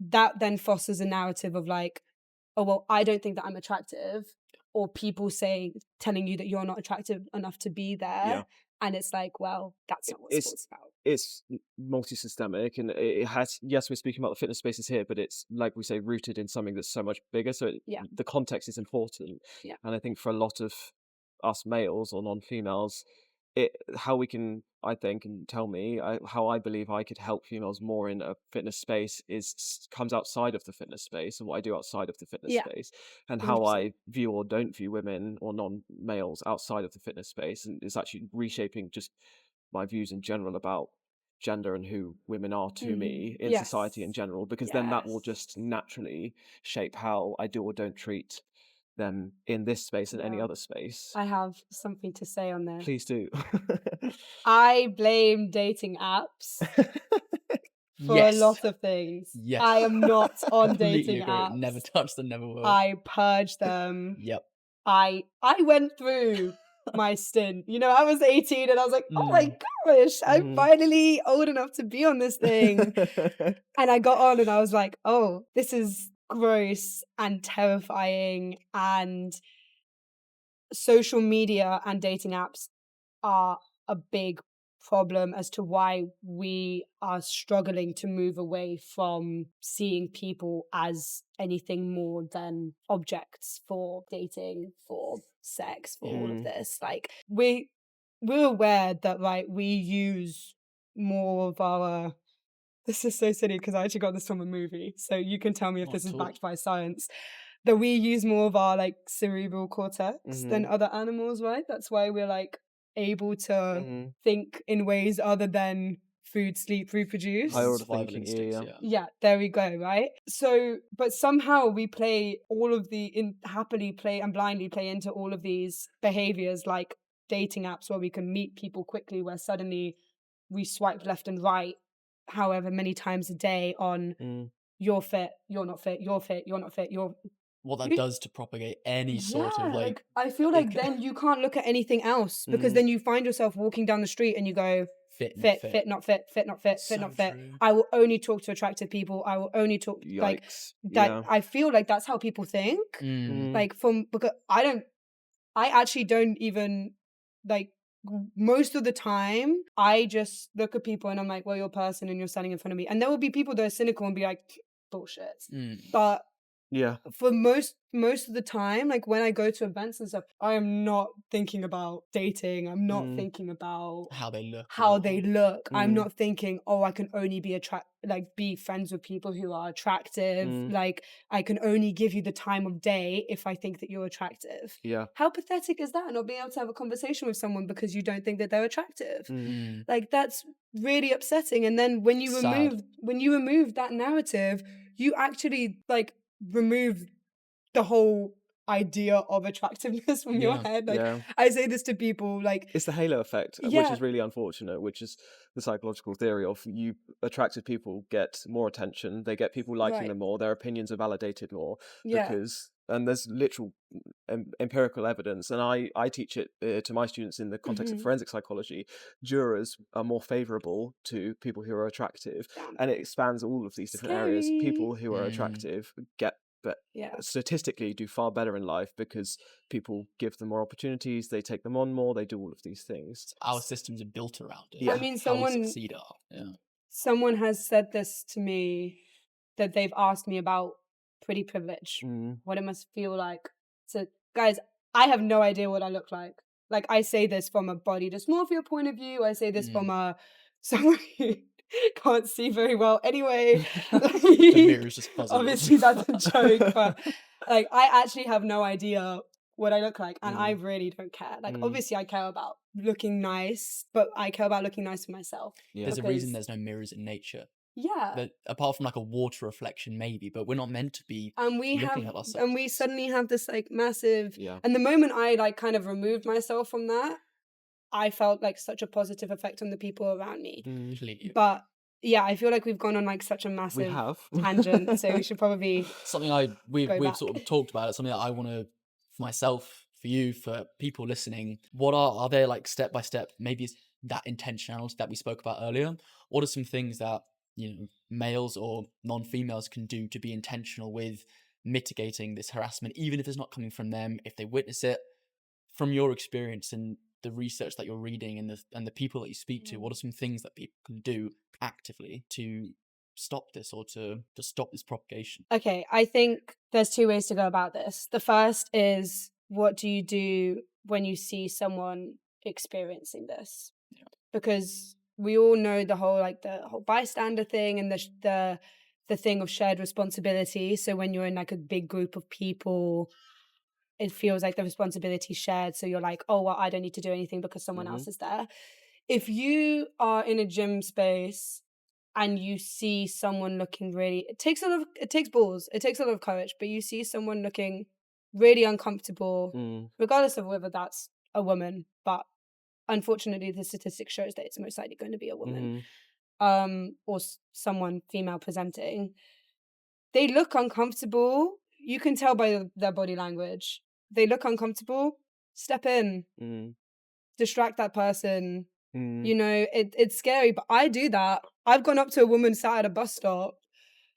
that then fosters a narrative of like, oh, well, I don't think that I'm attractive, or people telling you that you're not attractive enough to be there. Yeah. And it's like, well, that's not what It's sports is about. it's multi-systemic, and it has, yes, we're speaking about the fitness spaces here, but it's, like we say, rooted in something that's so much bigger. So Yeah. the context is important. Yeah. And I think for a lot of us males or non-females, how we can, I think, and tell me how I believe I could help females more in a fitness space comes outside of the fitness space, and what I do outside of the fitness Yeah. space, and how 100%. I view or don't view women or non-males outside of the fitness space, and it's actually reshaping just my views in general about gender and who women are to me in society in Yes. general, because then that will Yes. just naturally shape how I do or don't treat them in this space and any Yeah. other space. I have something to say on this. Please do. I blame dating apps for Yes. a lot of things. Yes. I am not on Completely dating agree. apps. Never touch them, never will. I purge them. Yep. I went through my stint. You know, I was 18 and I was like, oh my Mm. gosh, I'm Mhm. finally old enough to be on this thing. And I got on and I was like, oh, this is gross and terrifying. And social media and dating apps are a big problem as to why we are struggling to move away from seeing people as anything more than objects for dating, for sex, for all of Mm. this. Like we're aware that we use more of our, this is so silly because I actually got this from a movie, so you can tell me if Not this is at all. backed by science, that we use more of our cerebral cortex than other animals, right? That's why we're able to Mhm. think in ways other than food, sleep, reproduce. Higher order Survival thinking, instincts, yeah. Yeah, there we go, right? So, but somehow we play all of happily play and blindly play into all of these behaviors like dating apps where we can meet people quickly, where suddenly we swipe left and right however many times a day on Mm. you're fit, you're not fit, you're fit, you're not fit, you're What that You- does to propagate any sort of I feel like then you can't look at anything else because Mhm. then you find yourself walking down the street and you go fit, not fit, fit. fit, not fit, fit, not fit, fit, So not fit. true. I will only talk to attractive people. I will only talk Yikes. that. Yeah. I feel like that's how people think. Mm. Mm. Because I actually don't even most of the time I just look at people and I'm like, well, you're a person and you're standing in front of me. And there will be people that are cynical and be like, bullshit. Mm. But Yeah. for most of the time, when I go to events and stuff, I am not thinking about dating. I'm not Mm. thinking about How they look. how or- they look. I'm Mm. not thinking, oh, I can only be friends with people who are attractive. Mm. I can only give you the time of day if I think that you're attractive. Yeah. How pathetic is that? Not being able to have a conversation with someone because you don't think that they're attractive. Mm. Mm. That's really upsetting. And then when you Sad. remove that narrative, you actually remove the whole idea of attractiveness from your Yeah. head. Yeah. I say this to people It's the halo effect, which Yeah. is really unfortunate, which is the psychological theory of attractive people get more attention, they get people liking Right. them more, their opinions are validated more, Yeah. and there's literal empirical evidence, and I teach it to my students in the context of Mhm. forensic psychology. Jurors are more favorable to people who are attractive, Damn. and it expands all of these different areas. Scary. People who are Mm. attractive Yeah. statistically do far better in life because people give them more opportunities, they take them on more, they do all of these things. Our systems are built around it. Yeah. I mean, How we succeed are. Yeah. someone has said this to me, that they've asked me about pretty privilege, Mm. what it must feel like to, guys, I have no idea what I look like. I say this from a body dysmorphia point of view. I say this from someone who can't see very well anyway. The mirror's just fuzzy. Obviously that's a joke, but Like, I actually have no idea what I look like, and I Mm. really don't care. Like, Mm. obviously, I care about looking nice, but I care about looking nice for myself. Yeah. There's a reason Because, there's no mirrors in nature. yeah. That apart from like a water reflection, maybe, but we're not meant to be And we looking have, at ourselves. and we suddenly have this like massive, Yeah. and the moment I like kind of removed myself from that, I felt like such a positive effect on the people around me. Mm. Clearly. But yeah, I feel like we've gone on like such a We massive have. tangent, so we should probably Something we've go back. sort of talked about it. Something that I want to, for myself, for you, for people listening. What are there like step by step? Maybe it's that intentionality that we spoke about earlier. What are some things that males or non-females can do to be intentional with mitigating this harassment, even if it's not coming from them, if they witness it? From your experience and the research that you're reading and the people that you speak to, what are some things that people can do actively to stop this or to stop this propagation? Okay, I think there's two ways to go about this. The first is, what do you do when you see someone experiencing this? Yeah. Because we all know the whole bystander thing and the thing of shared responsibility. So when you're in like a big group of people, it feels like the responsibility shared. So you're like, oh well, I don't need to do anything because someone else is there. If you are in a gym space and you see someone looking really, it takes balls, it takes a lot of courage, but you see someone looking really uncomfortable, Mm. regardless of whether that's a woman, but unfortunately the statistic shows that it's most likely going to be a woman, or someone female presenting. They look uncomfortable. You can tell by their body language. They look uncomfortable. Step in, Mm. distract that person. Mm. You know, it's scary, but I do that. I've gone up to a woman sat at a bus stop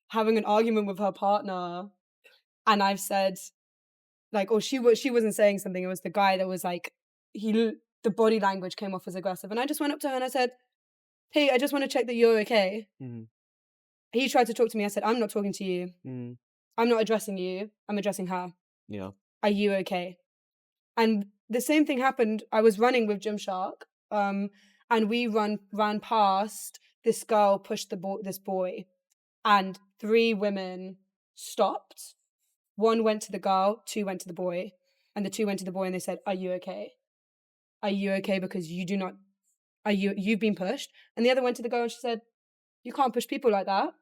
having an argument with her partner, and I've said, like, or she wasn't saying something. It was the guy that was like, the body language came off as aggressive, and I just went up to her and I said, "Hey, I just want to check that you're okay." Mm. He tried to talk to me. I said, "I'm not talking to you. Mm. I'm not addressing you. I'm addressing her. Yeah. Are you okay?" And the same thing happened. I was running with Gymshark, and we ran past this girl, pushed this boy, and 3 women stopped. 1 went to the girl, 2 went to the boy, and the 2 went to the boy and they said, "Are you okay? Are you okay? Because you've been pushed." And the other went to the girl and she said, "You can't push people like that.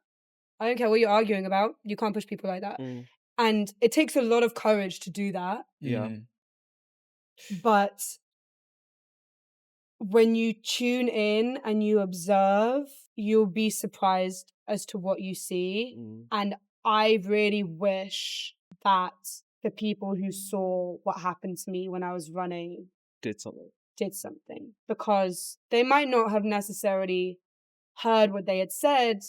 I don't care what you're arguing about. You can't push people like that." Mm. And it takes a lot of courage to do that. Yeah. But when you tune in and you observe, you'll be surprised as to what you see. Mm. And I really wish that the people who saw what happened to me when I was running Did something. did something, because they might not have necessarily heard what they had said,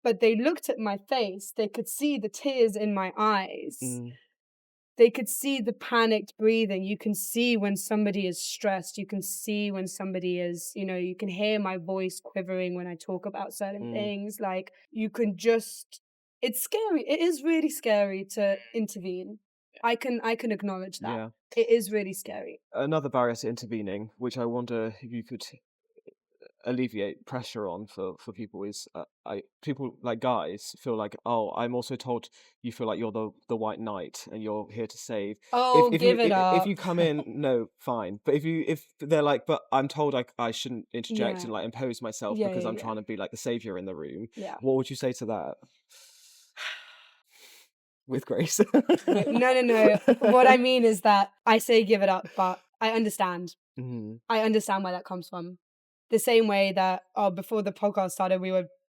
but they looked at my face. They could see the tears in my eyes. Mm. They could see the panicked breathing. You can see when somebody is stressed. You can see when somebody is, you can hear my voice quivering when I talk about certain things. Like, you can just, it's scary. It is really scary to intervene. I can acknowledge that. Yeah. It is really scary. Another barrier to intervening, which I wonder if you could alleviate pressure on for people, is people like guys feel like, oh, I'm also told you feel like you're the white knight and you're here to save. Oh, give it If up. you come in, no, fine. But if they're like, but I'm told I shouldn't interject Yeah. and like impose myself Yeah, because yeah, I'm yeah. trying to be like the savior in the room. Yeah. What would you say to that? With grace. No. What I mean is that I say give it up, but I understand. Mhm. I understand where that comes from. The same way that before the podcast started,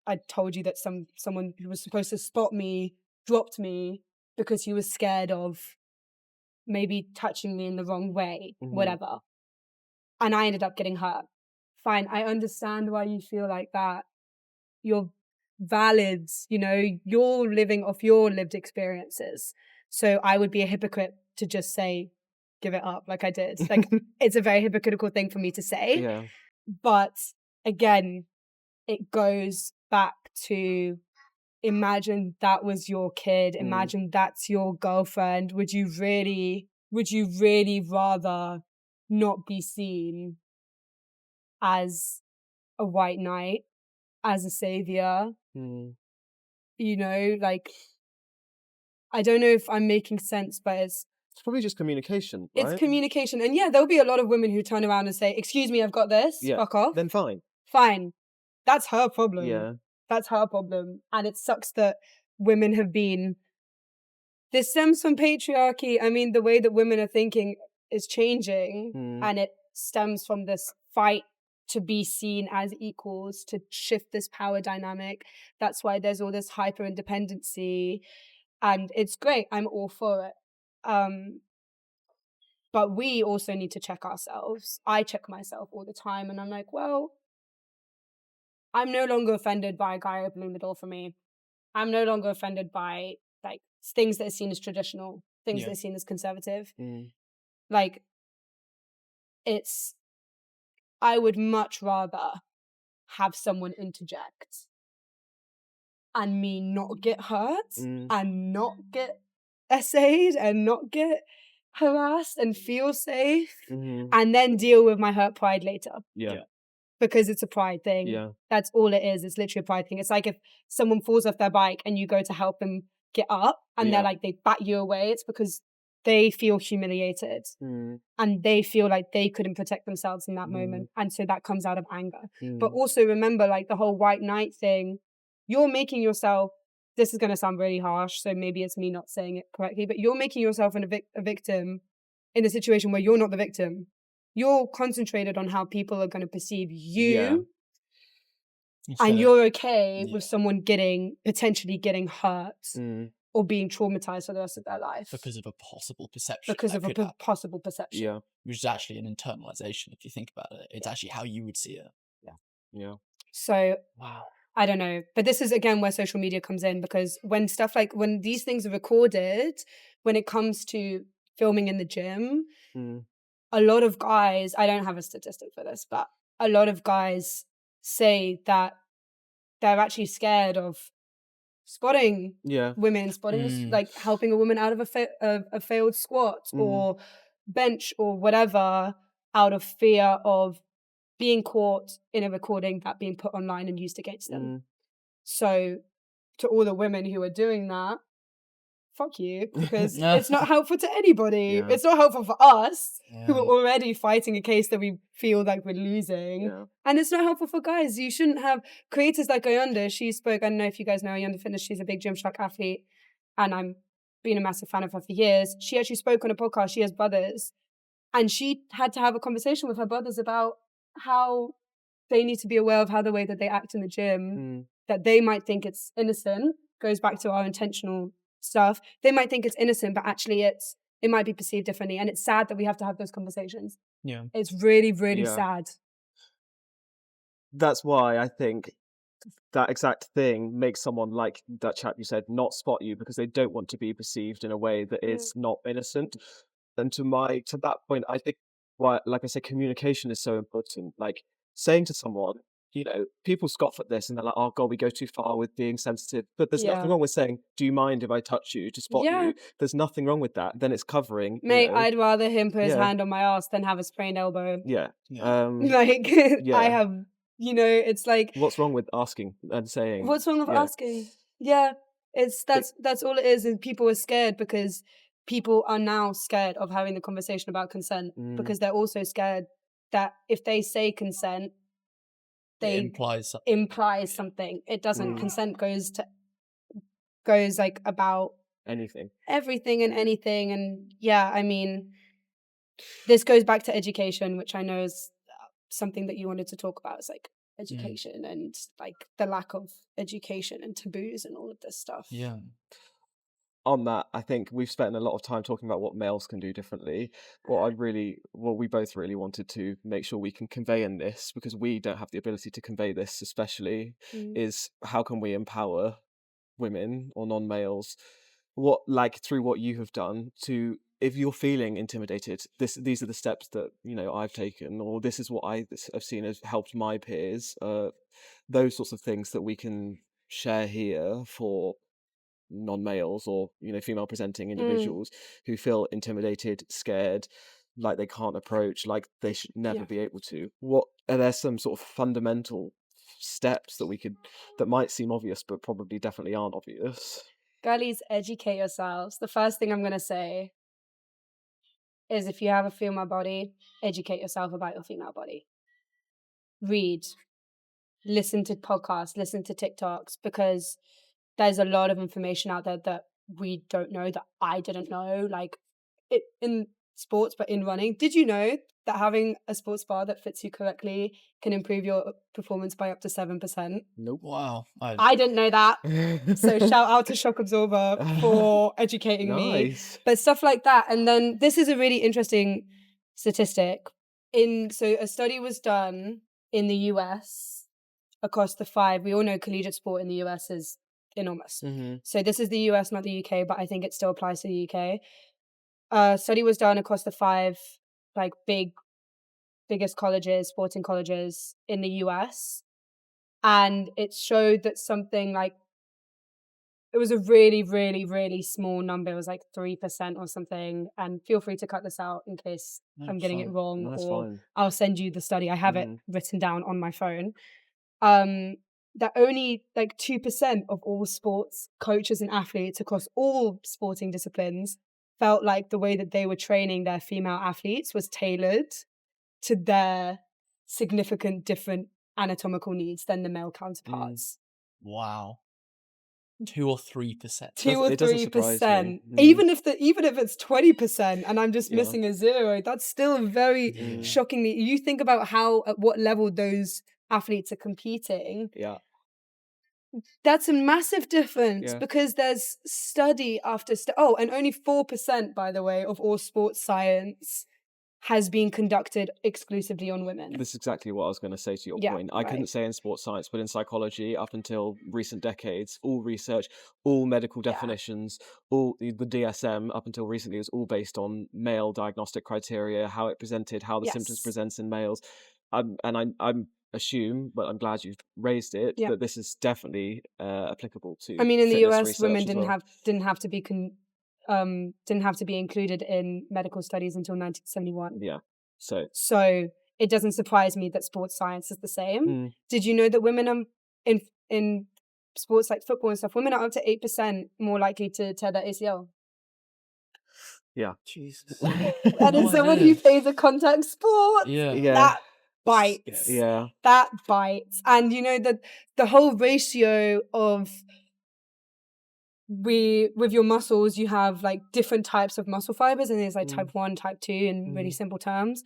I told you that someone who was supposed to spot me dropped me because he was scared of maybe touching me in the wrong way, whatever. And I ended up getting hurt. Fine, I understand why you feel like that. You're valid, you're living off your lived experiences. So I would be a hypocrite to just say, give it up, like I did. Like, it's a very hypocritical thing for me to say. Yeah. But again, it goes back to, imagine that was your kid. Imagine that's your girlfriend. Would you really rather not be seen as a white knight, as a savior? Mm. Like, I don't know if I'm making sense, but It's probably just communication, it's right? communication. And yeah, there'll be a lot of women who turn around and say, excuse me, I've got this, Yeah. fuck off. Then fine. Fine. That's her problem. Yeah. That's her problem. And it sucks that women have been. This stems from patriarchy. I mean, the way that women are thinking is changing, and it stems from this fight to be seen as equals, to shift this power dynamic. That's why there's all this hyper independency, and it's great. I'm all for it. But we also need to check ourselves. I check myself all the time, and I'm like, well, I'm no longer offended by a guy opening the door for me. I'm no longer offended by like things that are seen as traditional, things that are seen as conservative. Like, I would much rather have someone interject and me not get hurt and not get essayed and not get harassed and feel safe and then deal with my hurt pride later. Yeah. Because it's a pride thing. Yeah. That's all it is. It's literally a pride thing. It's like if someone falls off their bike and you go to help them get up and they're like, they bat you away, it's because they feel humiliated and they feel like they couldn't protect themselves in that moment. And so that comes out of anger. But also remember, like the whole white knight thing, you're making yourself, this is going to sound really harsh, so maybe it's me not saying it correctly, but you're making yourself a victim in a situation where you're not the victim. You're concentrated on how people are going to perceive you, and you're okay with someone potentially getting hurt or being traumatized for the rest of their life because of a possible perception. because of a possible perception. Yeah. Which is actually an internalization, if you think about it. It's actually how you would see it. Yeah. So Wow. I don't know, but this is again where social media comes in, because when these things are recorded, when it comes to filming in the gym, a lot of guys, I don't have a statistic for this, but a lot of guys say that they're actually scared of spotting women, like helping a woman out of a failed squat or bench or whatever, out of fear of being caught in a recording that being put online and used against them. So to all the women who are doing that, fuck you, because it's not helpful to anybody. It's not helpful for us who are already fighting a case that we feel like we're losing. And it's not helpful for guys. You shouldn't have creators like Ayanda. She spoke, I don't know if you guys know Ayanda Fitness, she's a big Gymshark athlete and I'm been a massive fan of her for years. She actually spoke on a podcast. She has brothers and she had to have a conversation with her brothers about how they need to be aware of how the way that they act in the gym, that they might think it's innocent, goes back to our intentional stuff. They might think it's innocent, but actually it might be perceived differently. And it's sad that we have to have those conversations. Yeah. It's really, really sad. That's why I think that exact thing makes someone like that chap you said not spot you, because they don't want to be perceived in a way that is not innocent. And to that point, I think why, like I said, communication is so important. Like saying to someone, people scoff at this and they're like, oh God, we go too far with being sensitive. But there's nothing wrong with saying, do you mind if I touch you to spot you? There's nothing wrong with that. Then it's covering. Mate, I'd rather him put his hand on my ass than have a sprained elbow. Yeah. I have, it's like. What's wrong with asking and saying? What's wrong with asking? Yeah. That's all it is people are scared because people are now scared of having the conversation about consent because they're also scared that if they say consent, they imply something. It doesn't. Consent goes like about everything and anything. And yeah, I mean, this goes back to education, which I know is something that you wanted to talk about. It's like education and like the lack of education and taboos and all of this stuff. Yeah. On that, I think we've spent a lot of time talking about what males can do differently. What we both really wanted to make sure we can convey in this, because we don't have the ability to convey this especially, is how can we empower women or non-males, through what you have done, to, if you're feeling intimidated, these are the steps that I've taken, or this is what I have seen has helped my peers, those sorts of things that we can share here for non-males or female presenting individuals who feel intimidated, scared, like they can't approach, like they should never be able to. What are there some sort of fundamental steps that might seem obvious but probably definitely aren't obvious? girlies, educate yourselves. The first thing I'm going to say is if you have a female body, educate yourself about your female body. Read, listen to podcasts, listen to TikToks, because there's a lot of information out there that we don't know, that I didn't know, like in sports, but in running. Did you know that having a sports bra that fits you correctly can improve your performance by up to 7%? Nope. Wow. I didn't know that. So shout out to Shock Absorber for educating me. Nice. But stuff like that. And then this is a really interesting statistic. So a study was done in the US across the 5. We all know collegiate sport in the US is enormous. Mhm. So this is the US, not the UK, but I think it still applies to the UK. A study was done across the 5 like biggest colleges, sporting colleges in the US. And it showed that something like, it was a really, really, really small number. It was like 3% or something. And feel free to cut this out in case No, I'm getting it fine. wrong, That's or fine. I'll send you the study. I have it Mhm. written down on my phone. That only like 2% of all sports coaches and athletes across all sporting disciplines felt like the way that they were training their female athletes was tailored to their significant different anatomical needs than the male counterparts. Wow. 2 or 3%. 2 or It doesn't surprise 3%. me. Even if it's 20% and I'm just Yeah. missing a 0, that's still very Yeah. shockingly. You think about at what level those athletes are competing. Yeah. That's a massive difference, Yeah. because there's study after and only 4%, by the way, of all sports science has been conducted exclusively on women. This is exactly what I was going to say to your Yeah, point. I couldn't right. say in sports science, but in psychology, up until recent decades, all research, all medical Yeah. definitions, all the DSM up until recently was all based on male diagnostic criteria, how it presented, how the symptoms Yes. presents in males. I'm assume, but I'm glad you've raised it, Yeah. that this is definitely applicable to I mean, in the fitness US, research women as well. didn't have to be included in medical studies until 1971. Yeah. So it doesn't surprise me that sports science is the same. Mm. Did you know that women in sports like football and stuff, women are up to 8% more likely to tear their ACL? Yeah. Jesus. And as someone who plays a contact sport, Yeah. Yeah. that bites. Yeah. That bites. And you know that the whole ratio of with your muscles, you have like different types of muscle fibers, and there's like type 1, type 2 in really simple terms.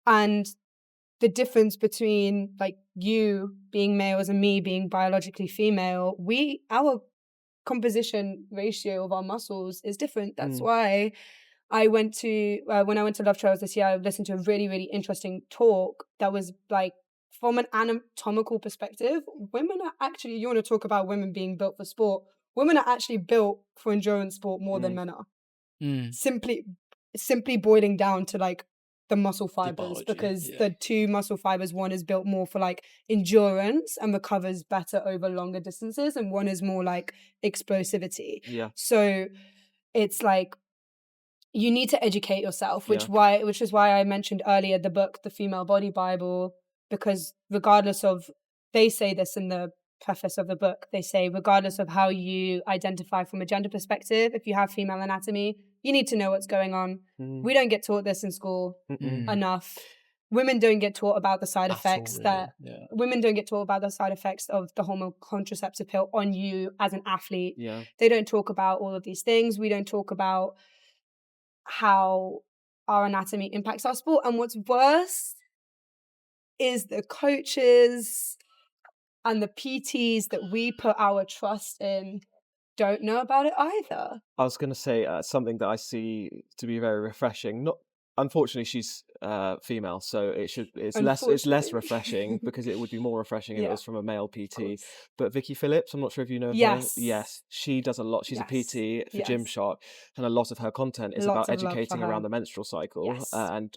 And the difference between like you being males and me being biologically female, our composition ratio of our muscles is different. That's why I went to when I went to Love Trails this year, I listened to a really, really interesting talk that was like, from an anatomical perspective, women are actually, you want to talk about women being built for sport, women are actually built for endurance sport more than men are. Simply boiling down to like the muscle fibers, biology, because yeah. the 2 muscle fibers, one is built more for like endurance and recovers better over longer distances, and one is more like explosivity. Yeah. So it's like, you need to educate yourself, which Yeah. is why I mentioned earlier the book, The Female Body Bible, because regardless of, they say this in the preface of the book, they say, regardless of how you identify from a gender perspective, if you have female anatomy, you need to know what's going on. We don't get taught this in school enough. Women don't get taught about the side effects women don't get taught about the side effects of the hormone contraceptive pill on you as an athlete. Yeah. They don't talk about all of these things. We don't talk about how our anatomy impacts our sport. And what's worse is the coaches and the PTs that we put our trust in don't know about it either. I was going to say something that I see to be very refreshing. Not, unfortunately, she's female, so it's less refreshing, because it would be more refreshing if it was from a male PT. But Vicky Phillips, I'm not sure if you know her. Yes, she does a lot. She's a PT for Gymshark, and a lot of her content is about educating around the menstrual cycle and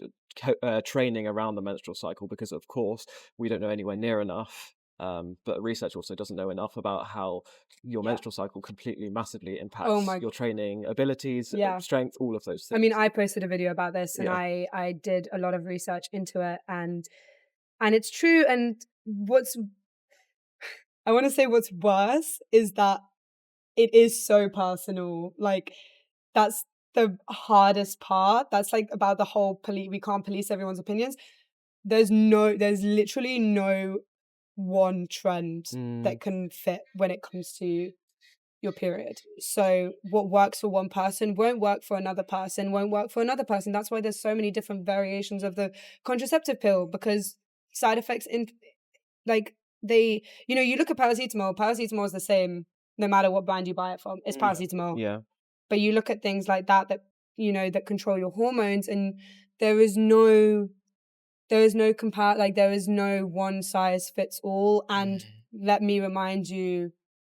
training around the menstrual cycle, because of course we don't know anywhere near enough. But research also doesn't know enough about how your menstrual cycle completely massively impacts your training abilities, strength, all of those things. I mean, I posted a video about this, and I did a lot of research into it, and it's true. And what's worse is that it is so personal. Like, that's the hardest part. That's like about the whole we can't police everyone's opinions. There's literally no one trend that can fit when it comes to your period. So what works for one person won't work for another person, won't work for another person. That's why there's so many different variations of the contraceptive pill, because side effects like you look at paracetamol is the same no matter what brand you buy it from. It's paracetamol. Yeah. But you look at things like that that control your hormones, and there is no there is no one size fits all. And let me remind you,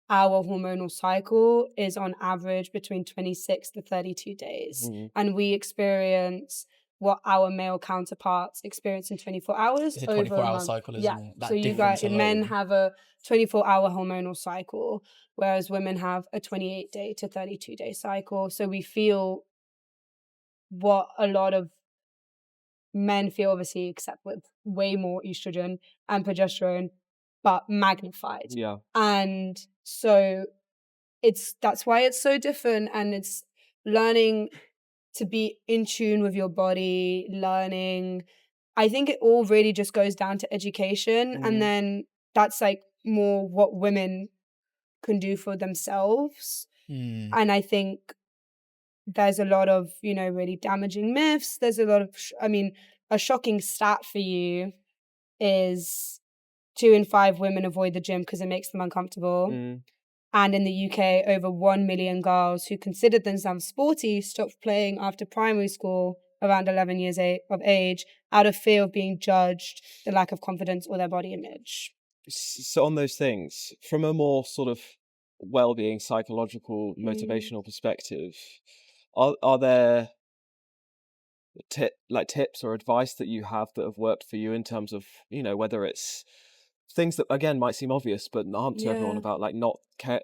our hormonal cycle is on average between 26 to 32 days. And we experience what our male counterparts experience in 24 hours. It's a over 24-hour month. cycle, isn't Yeah. it? That So you difference guys, men alone. have a 24-hour hormonal cycle, whereas women have a 28-day to 32-day cycle. So we feel what a lot of men feel, obviously, except with way more estrogen and progesterone, but magnified. Yeah. And so that's why it's so different, and it's learning to be in tune with your body, I think it all really just goes down to education, and then that's like more what women can do for themselves. And I think there's a lot of, really damaging myths. There's a lot of, a shocking stat for you is 2 in 5 women avoid the gym because it makes them uncomfortable. And in the UK, over 1 million girls who considered themselves sporty stopped playing after primary school around 11 years of age out of fear of being judged, the lack of confidence, or their body image. So on those things, from a more sort of well-being, psychological, motivational perspective, are there tips or advice that you have that have worked for you in terms of, whether it's things that again might seem obvious but aren't to everyone, about like not care,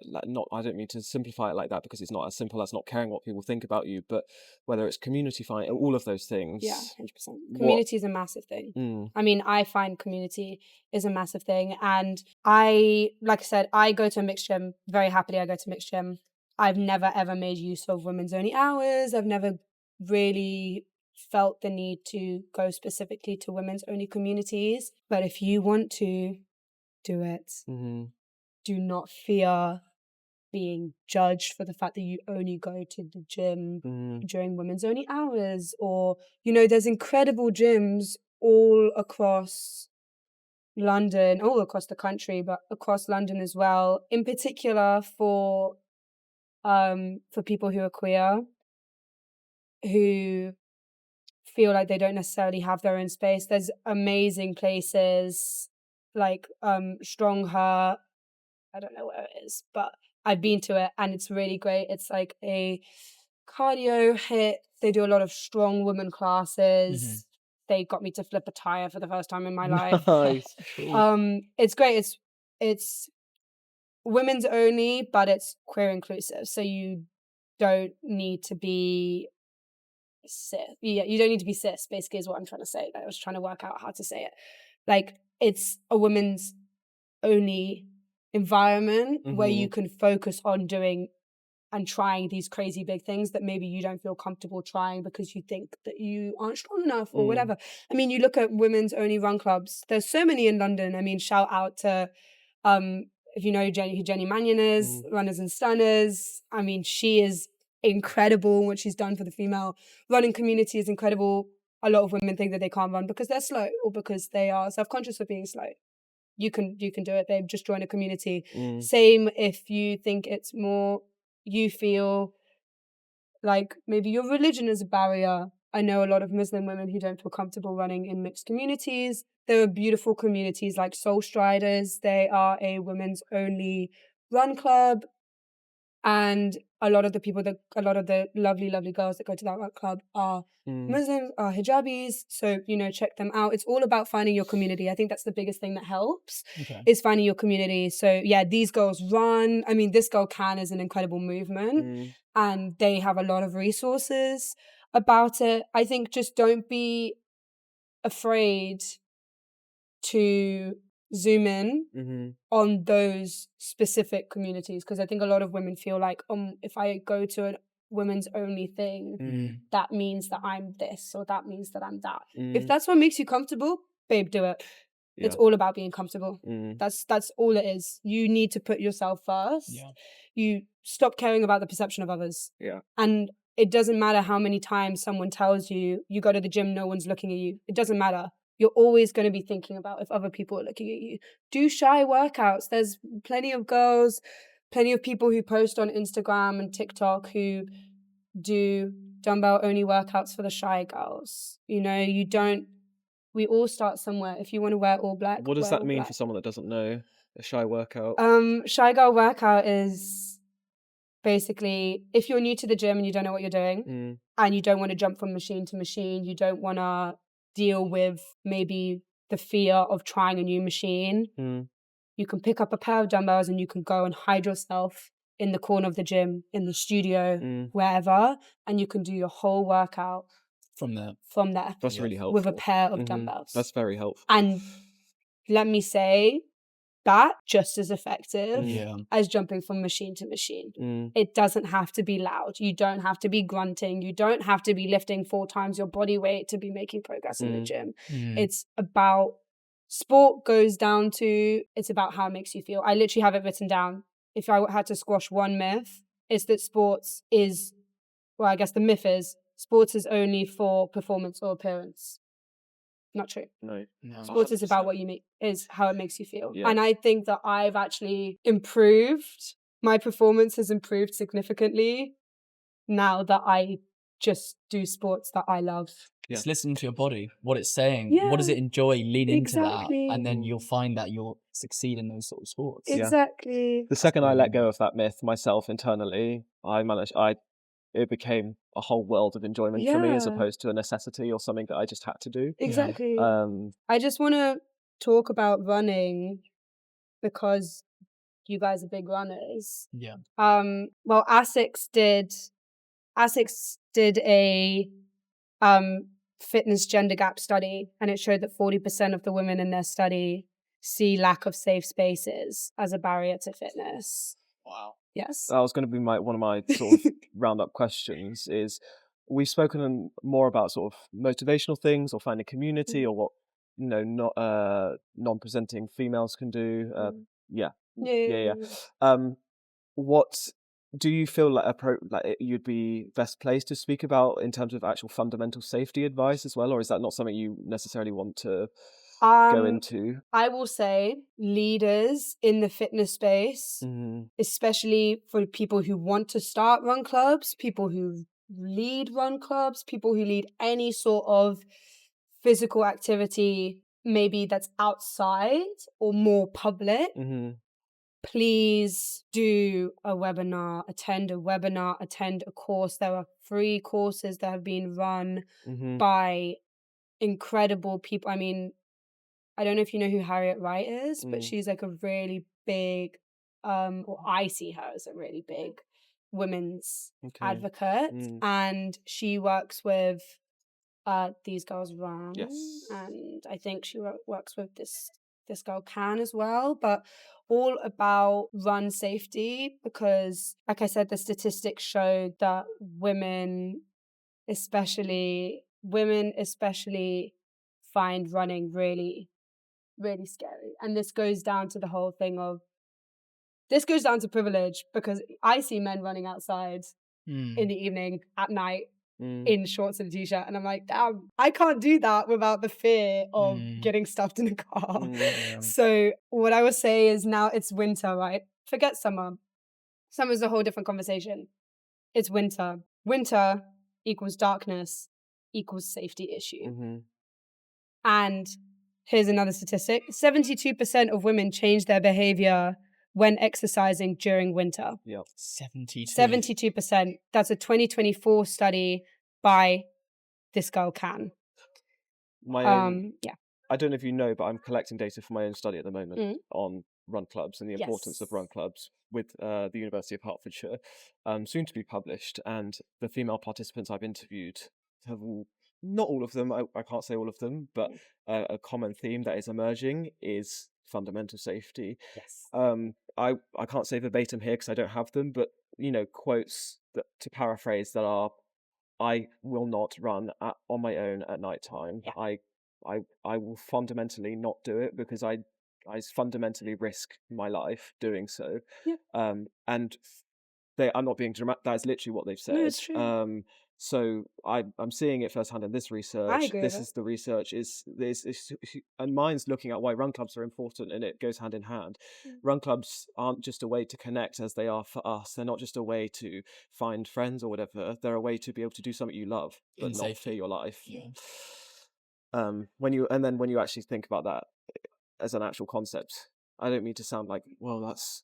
I don't mean to simplify it like that, because it's not as simple as not caring what people think about you, but whether it's community find, all of those things. Yeah, 100%. Community is a massive thing. I find community is a massive thing, and like I said, I go to a mixed gym very happily. I go to mixed gym. I've never ever made use of women's only hours. I've never really felt the need to go specifically to women's only communities. But if you want to do it, do not fear being judged for the fact that you only go to the gym during women's only hours. Or, there's incredible gyms all across London, all across the country, but across London as well, in particular for people who are queer, who feel like they don't necessarily have their own space. There's amazing places like Strong Heart. I don't know where it is, but I've been to it and it's really great. It's like a cardio hit. They do a lot of strong women classes. They got me to flip a tire for the first time in my life. Nice. It's great. It's women's only, but it's queer inclusive. So you don't need to be cis. Yeah, you don't need to be cis, basically, is what I'm trying to say. I was trying to work out how to say it. Like, it's a women's only environment where you can focus on doing and trying these crazy big things that maybe you don't feel comfortable trying because you think that you aren't strong enough or whatever. I mean, you look at women's only run clubs. There's so many in London. I mean, shout out to if you know who Jenny Mannion is, Runners and Stunners. I mean, she is incredible. What she's done for the female running community is incredible. A lot of women think that they can't run because they're slow or because they are self-conscious of being slow. You can do it, babe. Just join a community. Same if you think it's more, you feel like maybe your religion is a barrier. I know a lot of Muslim women who don't feel comfortable running in mixed communities. There are beautiful communities like Soul Striders. They are a women's only run club. And a lot of the lovely, lovely girls that go to that run club are Muslims, are hijabis. So, check them out. It's all about finding your community. I think that's the biggest thing that helps is finding your community. So yeah, these girls run. I mean, This Girl Can is an incredible movement and they have a lot of resources about it. I think just don't be afraid to zoom in Mm-hmm. on those specific communities, because I think a lot of women feel like, if I go to a women's only thing, Mm. that means that I'm this or that means that I'm that. Mm. If that's what makes you comfortable, babe, do it. It's Yeah. all about being comfortable. Mm. That's all it is. You need to put yourself first. Yeah. You stop caring about the perception of others. Yeah. And it doesn't matter how many times someone tells you, you go to the gym, no one's looking at you. It doesn't matter. You're always going to be thinking about if other people are looking at you. Do shy workouts. There's plenty of girls, plenty of people who post on Instagram and TikTok who do dumbbell only workouts for the shy girls. You know, we all start somewhere. If you want to wear all black, What does wear that all mean black. for someone that doesn't know a shy workout? Shy girl workout is basically, if you're new to the gym and you don't know what you're doing, and you don't want to jump from machine to machine, you don't want to deal with maybe the fear of trying a new machine, you can pick up a pair of dumbbells and you can go and hide yourself in the corner of the gym, in the studio, wherever, and you can do your whole workout From there. That's really helpful. with a pair of dumbbells. That's very helpful. And let me say, that just as effective Yeah. as jumping from machine to machine. Mm. It doesn't have to be loud. You don't have to be grunting. You don't have to be lifting 4 times your body weight to be making progress in the gym. It's about, sport goes down to, it's about how it makes you feel. I literally have it written down. If I had to squash one myth, it's that sports is, well, I guess the myth is, sports is only for performance or appearance. Not true. No. Sports is 100%. about what you make, is how it makes you feel. Yeah. And I think that I've actually improved. My performance has improved significantly now that I just do sports that I love. Yeah. Just listen to your body, what it's saying. Yeah, what does it enjoy? Lean exactly. into that. And then you'll find that you'll succeed in those sort of sports. Yeah. Exactly. The second I let go of that myth myself internally, it became a whole world of enjoyment for me, as Yeah. opposed to a necessity or something that I just had to do. Exactly. Um, I just want to talk about running because you guys are big runners. Yeah. Well, ASICS did a fitness gender gap study, and it showed that 40% of the women in their study see lack of safe spaces as a barrier to fitness. Wow. Yes. that was going to be one of my sort of roundup questions. Is we've spoken more about sort of motivational things or finding community or what non-presenting females can do. Yeah. What do you feel like you'd be best placed to speak about in terms of actual fundamental safety advice as well, or is that not something you necessarily want to go into? I will say leaders in the fitness space, especially for people who want to start run clubs, people who lead run clubs, people who lead any sort of physical activity, maybe that's outside or more public, please do a webinar, attend a course. There are free courses that have been run by incredible people. I mean, I don't know if you know who Harriet Wright is, but she's like a really big, or I see her as a really big women's advocate. And she works with These Girls Run. Yes. And I think she works with this girl Can as well, but all about run safety, because like I said, the statistics showed that women especially find running really, really scary. And this goes down to privilege, because I see men running outside in the evening, at night, in shorts and a t-shirt, and I'm like, damn, I can't do that without the fear of getting stuffed in a car. So what I would say is, now it's winter, right? Forget summer. Summer's a whole different conversation. It's winter. Winter equals darkness equals safety issue. And here's another statistic. 72% of women change their behavior when exercising during winter. Yeah. 72%. That's a 2024 study by this girl Can. My own, I don't know if you know, but I'm collecting data for my own study at the moment on run clubs and the importance of run clubs with the University of Hertfordshire, soon to be published. And the female participants I've interviewed have not all of them, I can't say all of them, but a common theme that is emerging is fundamental safety. Yes. I can't say verbatim here because I don't have them, but quotes that, to paraphrase, that are, I will not run on my own at night time. Yeah. I will fundamentally not do it because I fundamentally risk my life doing so. Yeah. And I'm not being dramatic. That is literally what they've said. No, it's true. So I'm seeing it firsthand in this research. agree This with is the research and mine's looking at why run clubs are important, and it goes hand in hand. Run clubs aren't just a way to connect as they are for us. They're not just a way to find friends or whatever. They're a way to be able to do something you love, but In not safety. fear your life. Yeah. When you actually think about that as an actual concept, I don't mean to sound like, well, that's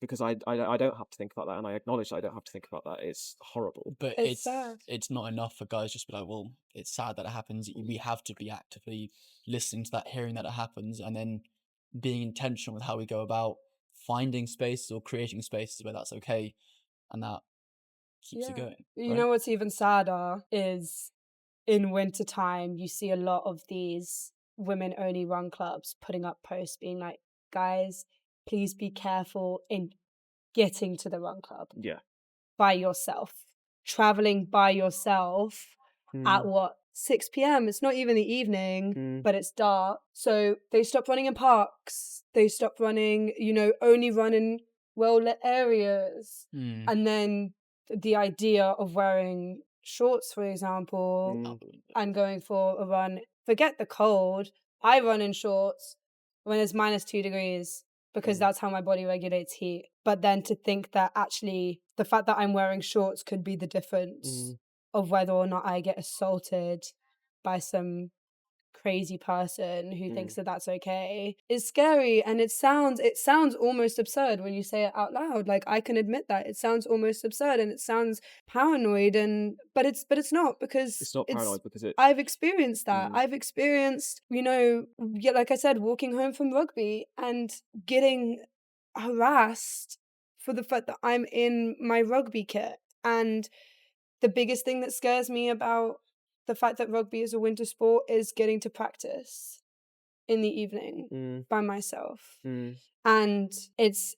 because I don't have to think about that, and I acknowledge that I don't have to think about that. It's horrible. But It's sad. it's not enough for guys just to be like, well, it's sad that it happens. We have to be actively listening to that, hearing that it happens, and then being intentional with how we go about finding spaces or creating spaces where that's okay, and that keeps it going. You right? know what's even sadder is in wintertime, you see a lot of these women only run clubs putting up posts being like, guys, please be careful in getting to the run club Yeah. by yourself, traveling by yourself at 6 p.m. It's not even the evening, but it's dark. So they stop running in parks. They stop running, only run in well-lit areas. And then the idea of wearing shorts, for example, and going for a run, forget the cold. I run in shorts when it's -2 degrees because that's how my body regulates heat. But then to think that actually the fact that I'm wearing shorts could be the difference of whether or not I get assaulted by some crazy person who thinks that that's okay is scary. And it sounds almost absurd when you say it out loud. Like, I can admit that it sounds almost absurd and it sounds paranoid, but it's not, because It's not paranoid because I've experienced that. I've experienced, like I said, walking home from rugby and getting harassed for the fact that I'm in my rugby kit. And the biggest thing that scares me about the fact that rugby is a winter sport is getting to practice in the evening by myself. And it's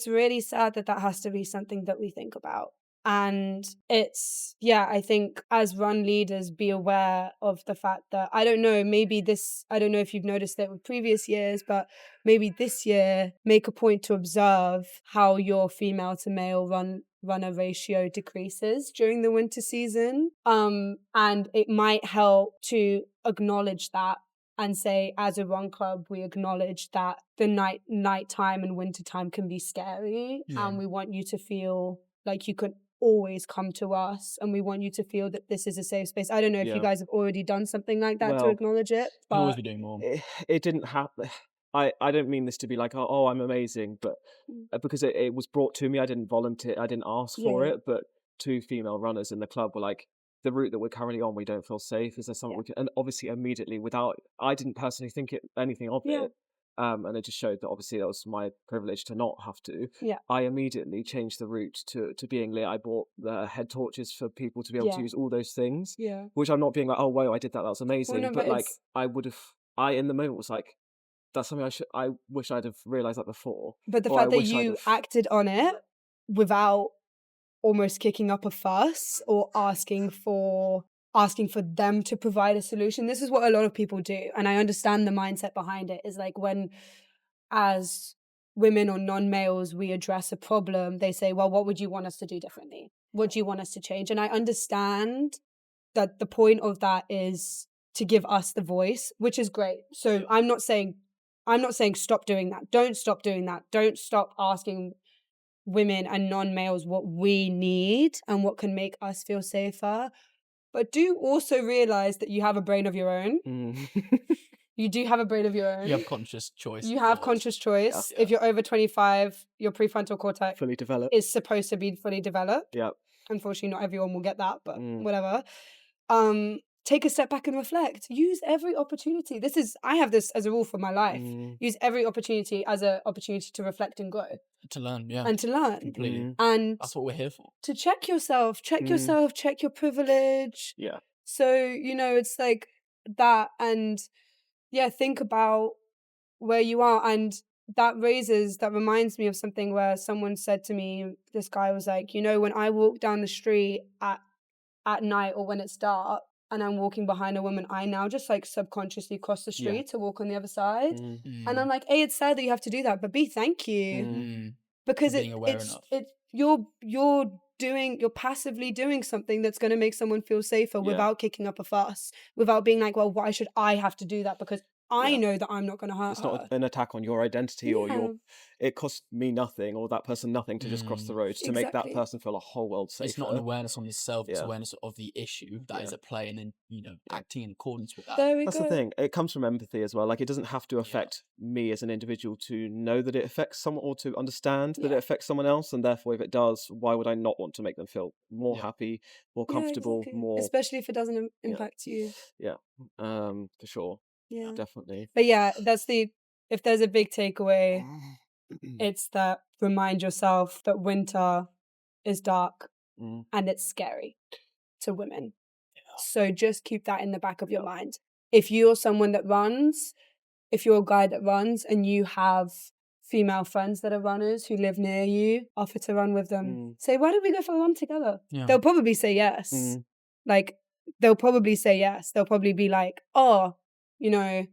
really sad that has to be something that we think about. And I think as run leaders, be aware of the fact that, I don't know if you've noticed it with previous years, but maybe this year, make a point to observe how your female to male runner ratio decreases during the winter season. And it might help to acknowledge that and say, as a run club, we acknowledge that the nighttime and wintertime can be scary, and we want you to feel like you could always come to us, and we want you to feel that this is a safe space. I don't know if you guys have already done something like that to Well, acknowledge it, Could always but be doing more. it didn't happen. I don't mean this to be like, oh, I'm amazing, but because it was brought to me, I didn't volunteer, I didn't ask for it, but 2 female runners in the club were like, the route that we're currently on, we don't feel safe. Is there something we can? And obviously, immediately, I didn't personally think anything of it. And it just showed that obviously that was my privilege to not have to. I immediately changed the route to being lit. I bought the head torches for people to be able to use all those things, which I'm not being like, oh, wow, I did that. That was amazing. no, but but like, I in the moment was like, that's something I wish I'd have realized that before. But the Or I fact that wish I'd you have- acted on it without almost kicking up a fuss or asking for them to provide a solution. This is what a lot of people do. And I understand the mindset behind it, is like, when as women or non-males we address a problem, they say, well, what would you want us to do differently? What do you want us to change? And I understand that the point of that is to give us the voice, which is great. So I'm not saying stop doing that. Don't stop doing that. Don't stop asking women and non-males what we need and what can make us feel safer. But do also realize that you have a brain of your own. You do have a brain of your own. You have conscious choice. You have thoughts. conscious choice. Yeah. If you're over 25, your prefrontal cortex fully developed. is supposed to be fully developed. Yeah. Unfortunately, not everyone will get that, but whatever. Take a step back and reflect. Use every opportunity. I have this as a rule for my life. Use every opportunity as an opportunity to reflect and grow. To learn, yeah. And to learn. Completely. And That's what we're here for. to check yourself, check your privilege. Yeah. So, it's like that. And think about where you are. And that reminds me of something where someone said to me, this guy was like, you know, when I walk down the street at night or when it's dark and I'm walking behind a woman, I now just like subconsciously cross the Yeah. street to walk on the other side. Mm. And I'm like, A, it's sad that you have to do that, but B, thank you. Mm. Because being aware enough. you're passively doing something that's going to make someone feel safer Yeah. without kicking up a fuss, without being like, well, why should I have to do that because I Yeah. know that I'm not going to hurt It's her. not an attack on your identity or Yeah. it costs me nothing or that person nothing to just cross the road to make that Exactly. person feel a whole world safer. It's not an awareness on yourself, it's Yeah. awareness of the issue that is Yeah. at play, and then, you know, acting in accordance with that. There we That's go. the thing. It comes from empathy as well. Like, it doesn't have to affect me as an individual to know that it affects someone or to understand that Yeah. it affects someone else. And therefore, if it does, why would I not want to make them feel more Yeah. happy, more Yeah, comfortable, exactly. more, Especially if it doesn't impact you. for sure. Yeah. Definitely. But yeah, if there's a big takeaway, it's that remind yourself that winter is dark Mm. and it's scary to women. So just keep that in the back of your mind. If you're someone that runs, if you're a guy that runs and you have female friends that are runners who live near you, offer to run with them. Say, why don't we go for a run together? Yeah. They'll probably say yes. Mm. Like, they'll probably say yes. They'll probably be like, oh, you know,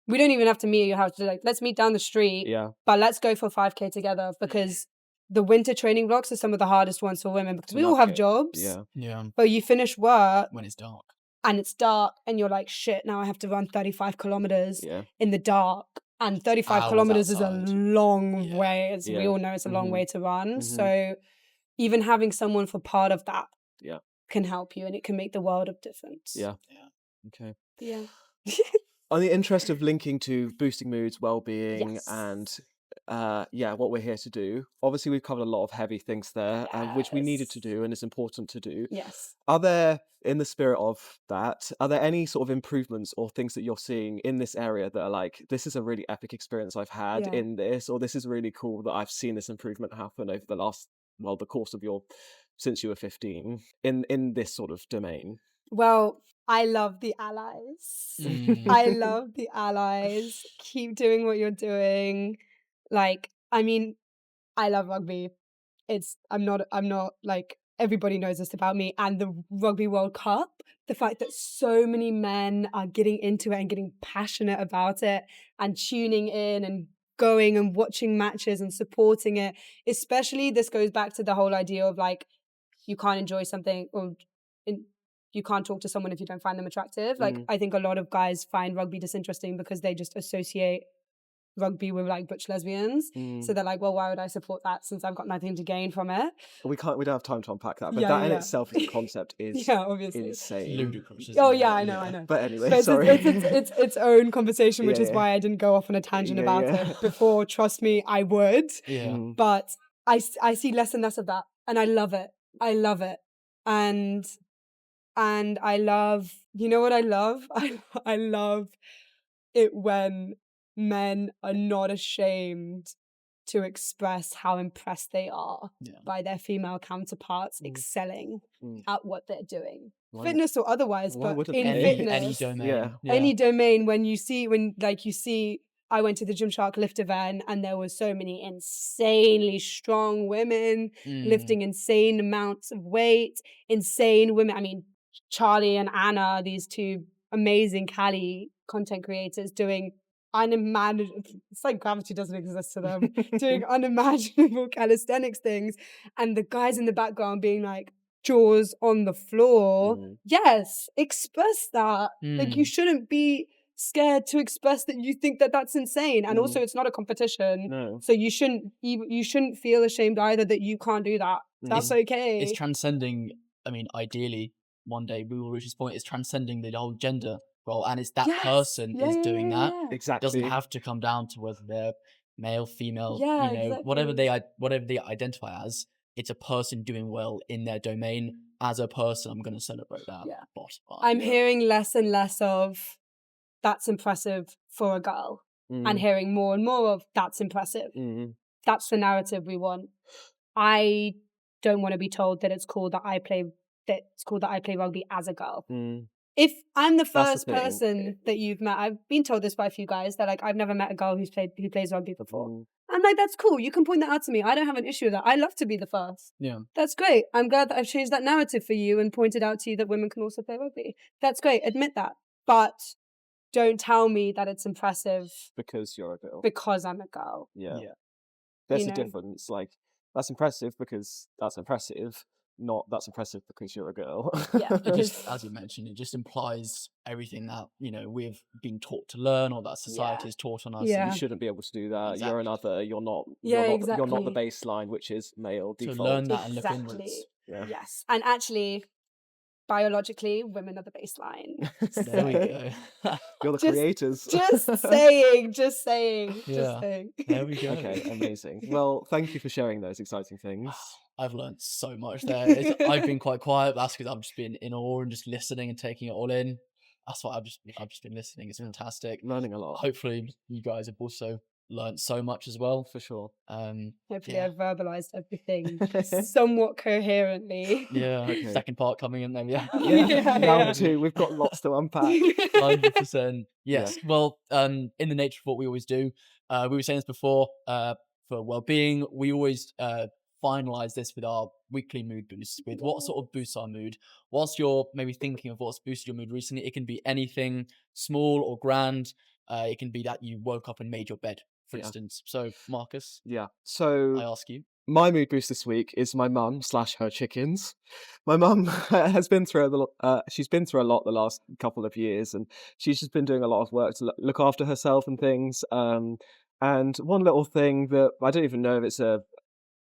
we don't even have to meet at your house. Like, let's meet down the street, Yeah. but let's go for 5K together, because the winter training blocks are some of the hardest ones for women because To we all have navigate. jobs. Yeah. Yeah. But you finish work When it's dark. and it's dark and you're like, shit, now I have to run 35 kilometers Yeah. in the dark. And 35 Hours kilometers is a outside. long Yeah. way. As we Yeah. all know, it's a long Mhm. way to run. Mhm. So even having someone for part of that Yeah. can help you, and it can make the world of difference. Yeah. Yeah. Okay. Yeah. On the interest of linking to boosting moods, well-being, Yes. and what we're here to do. Obviously, we've covered a lot of heavy things there, which we needed to Yes. do, and it's important to do. Yes. Are there, in the spirit of that, are there any sort of improvements or things that you're seeing in this area that are like, this is a really epic experience I've had Yeah. in this, or this is really cool that I've seen this improvement happen over the course of since you were 15 in this sort of domain? Well, I love the allies. I love the allies. Keep doing what you're doing. Like, I mean, I love rugby. I'm not like, everybody knows this about me. And the Rugby World Cup, the fact that so many men are getting into it and getting passionate about it and tuning in and going and watching matches and supporting it. Especially, this goes back to the whole idea of like, you can't enjoy something or you can't talk to someone if you don't find them attractive. Like, I think a lot of guys find rugby disinteresting because they just associate rugby with like butch lesbians. So they're like, well, why would I support that since I've got nothing to gain from it? We don't have time to unpack that, but Yeah, that in yeah. itself as a concept is Yeah, obviously. insane. Ludicrous. Isn't Oh it? yeah, I know. But anyway, But sorry. it's its own conversation, which Yeah, is yeah. why I didn't go off on a tangent Yeah, about yeah. it before. Trust me, I would. Yeah. But I see less and less of that, and I love it. I love it, and I love. You know what I love? I love it when men are not ashamed to express how impressed they are Yeah. by their female counterparts excelling at what they're doing, Why- fitness or otherwise. why But wouldn't in they? fitness, Any domain. Yeah. any domain, when you see, I went to the Gymshark lift event and there were so many insanely strong women lifting insane amounts of weight, insane women. I mean, Charlie and Anna, these two amazing Cali content creators doing unimaginable, it's like gravity doesn't exist to them, doing unimaginable calisthenics things, and the guys in the background being like, jaws on the floor. Yes, express that. Like, you shouldn't be scared to express that you think that that's insane. And also, it's not a competition. No. So you shouldn't feel ashamed either that you can't do that. That's okay. It's transcending. I mean, ideally, one day we will reach this point. It's transcending the whole gender role, and it's that Yes. person Yeah, is yeah, doing yeah, that. yeah. It Exactly. doesn't have to come down to whether they're male, female, Yeah, whatever exactly. whatever they identify as. It's a person doing well in their domain. As a person, I'm going to celebrate that. Yeah. Bottom line. I'm hearing less and less of that's impressive for a girl, and hearing more and more of that's impressive. That's the narrative we want. I don't want to be told that it's cool that I play rugby as a girl. if I'm the That's first the thing. person that you've met, I've been told this by a few guys that like I've never met a girl who plays rugby before. Mm. I'm like, that's cool. You can point that out to me. I don't have an issue with that. I love to be the first. Yeah. That's great. I'm glad that I've changed that narrative for you and pointed out to you that women can also play rugby. That's great. Admit that. But don't tell me that it's impressive Because you're a girl. because I'm a girl. Yeah. Yeah. There's You a know. difference. Like, that's impressive because that's impressive, not that's impressive because you're a girl. Yeah, It because just, as you mentioned, it just implies everything that, we've been taught to learn or that society has taught on us. Yeah. You shouldn't be able to do that. Exactly. You're another. You're not. Yeah, You're not the exactly. baseline, which is male To default. learn that and look Exactly. inwards. Yeah. Yes. And actually, biologically, women are the baseline. There we So, go. You're the Just- creators. just saying, just saying, Yeah. just saying. There we go. Okay, amazing. Well, thank you for sharing those exciting things. I've learned so much there. I've been quite quiet, but that's because I've just been in awe and just listening and taking it all in. That's why I've just been listening. It's fantastic. Learning a lot. Hopefully, you guys have also learned so much as well. For sure. Hopefully, Yeah. I've verbalized everything somewhat coherently. Yeah. Okay. Second part coming in then. Yeah. Yeah, Round yeah. 2, we've got lots to unpack. 100%. Yes. Well, in the nature of what we always do, we were saying this before, for Wellbeing, we always finalize this with our weekly mood boosts, with what sort of boosts our mood. Whilst you're maybe thinking of what's boosted your mood recently, it can be anything small or grand. It can be that you woke up and made your bed, for Yeah. instance. So, Marcus, Yeah. I So ask you. my mood boost this week is my mum / her chickens. My mum has been through she's been through a lot the last couple of years, and she's just been doing a lot of work to look after herself and things. And one little thing that I don't even know if it's a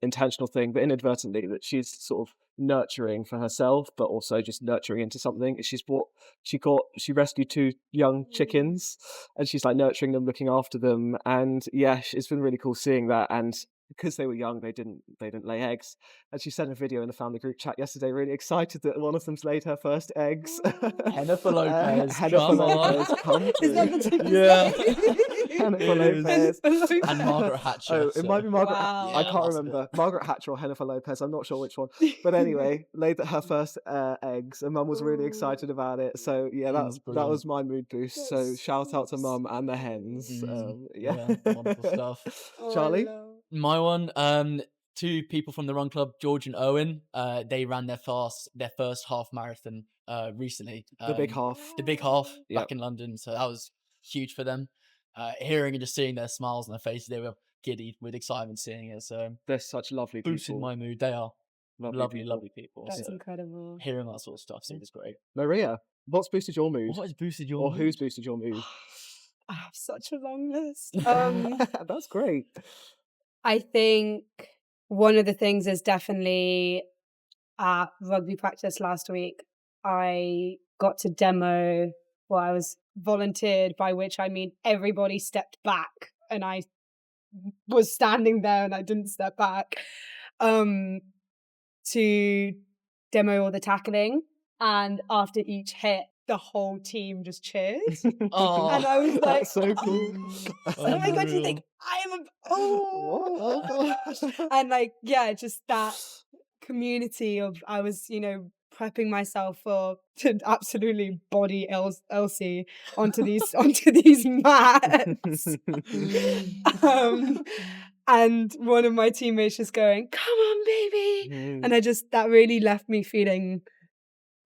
intentional thing, but inadvertently that she's sort of nurturing for herself, but also just nurturing into something. She rescued 2 young chickens, and she's like nurturing them, looking after them, and yeah, it's been really cool seeing that. And because they were young, they didn't lay eggs. And she sent a video in the family group chat yesterday, really excited that one of them's laid her first eggs. Jennifer Lopez, Jennifer come on. Lopez, come Is that the through. chicken? Yeah. Jennifer It is. Lopez. And Margaret Hatcher. Oh, it might be Margaret. Wow. I Yeah, can't that's it. remember. Margaret Hatcher or Jennifer Lopez. I'm not sure which one. But anyway, laid her first eggs, and Mum was really excited about it. So yeah, That's that brilliant. was my mood boost. So That's shout out to so Mum and the hens. Yeah, wonderful stuff. Oh, I Charlie? love- My one, 2 people from the run club, George and Owen. They ran their first half marathon recently. The big half. The big half Yep. back in London. So that was huge for them. Hearing and just seeing their smiles on their faces, they were giddy with excitement seeing it. So They're such lovely boosted people. my mood. They are lovely, people. lovely people. That's So incredible. hearing that sort of stuff is great. Maria, what's boosted your mood? What has boosted your Or mood? who's boosted your mood? I have such a long list. That's great. I think one of the things is definitely at rugby practice last week, I got to demo, well, I was volunteered, by which I mean everybody stepped back and I was standing there and I didn't step back, to demo all the tackling. And after each hit, the whole team just cheered. Oh, And I was like, That's so cool. oh my god, you think I am and like, yeah, just that community of, I was, prepping myself to absolutely body Elsie onto these mats. And one of my teammates just going, come on, baby. And that really left me feeling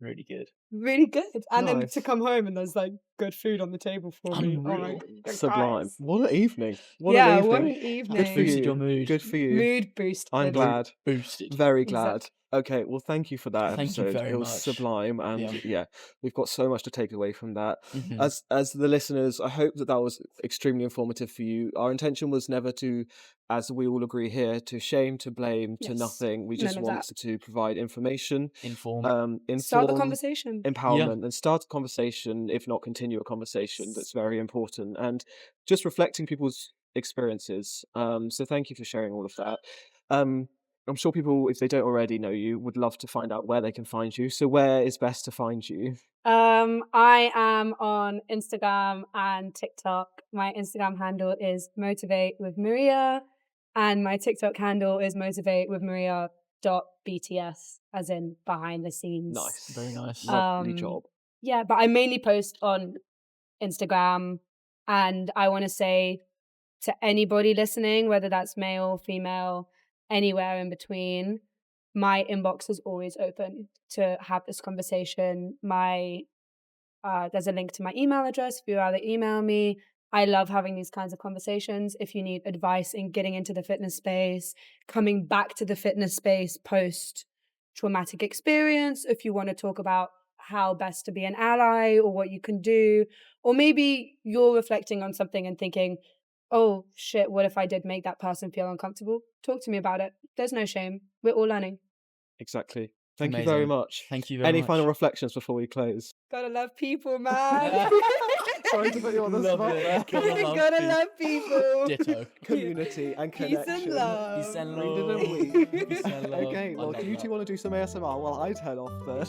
really good. really good. And then Nice. to come home and there's like good food on the table for me. Oh my Unreal. God, Sublime. guys. What an evening. What Yeah, an what evening. an evening. Good for Boosted you. your mood. Good for you. Mood boost. I'm glad. Boosted. Very Exact- glad. Okay, well, thank you for that Thank you episode. very It was much. sublime, and Yeah. yeah, we've got so much to take away from that. Mhm. As the listeners, I hope that was extremely informative for you. Our intention was never to, as we all agree here, to shame, to blame, to Yes, nothing. We none just of wanted to provide information, Inform. Start the inform, conversation. empowerment, and start a conversation, if not continue a conversation. That's very important, and just reflecting people's experiences. So thank you for sharing all of that. I'm sure people, if they don't already know you, would love to find out where they can find you. So where is best to find you? I am on Instagram and TikTok. My Instagram handle is Motivate with Maria, and my TikTok handle is Motivate with Maria.bts, as in behind the scenes. Nice. Very nice. Lovely Um, job. Yeah, but I mainly post on Instagram, and I want to say to anybody listening, whether that's male, female, anywhere in between, my inbox is always open to have this conversation. There's a link to my email address if you rather email me. I love having these kinds of conversations. If you need advice in getting into the fitness space, coming back to the fitness space post traumatic experience, if you want to talk about how best to be an ally or what you can do, or maybe you're reflecting on something and thinking, oh shit, what if I did make that person feel uncomfortable? Talk to me about it. There's no shame. We're all learning. Exactly. Thank you very Amazing. much. Thank you very Any much. final reflections before we close? Gotta love people, man. Sorry to put you on the Love spot it. there. Gotta love people. Ditto. Community and Peace connection. and love. Peace and Read it love. and weep. Peace and love. Okay, I well, love do you that. two want to do some ASMR while I turn off the...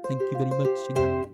Thank you very much.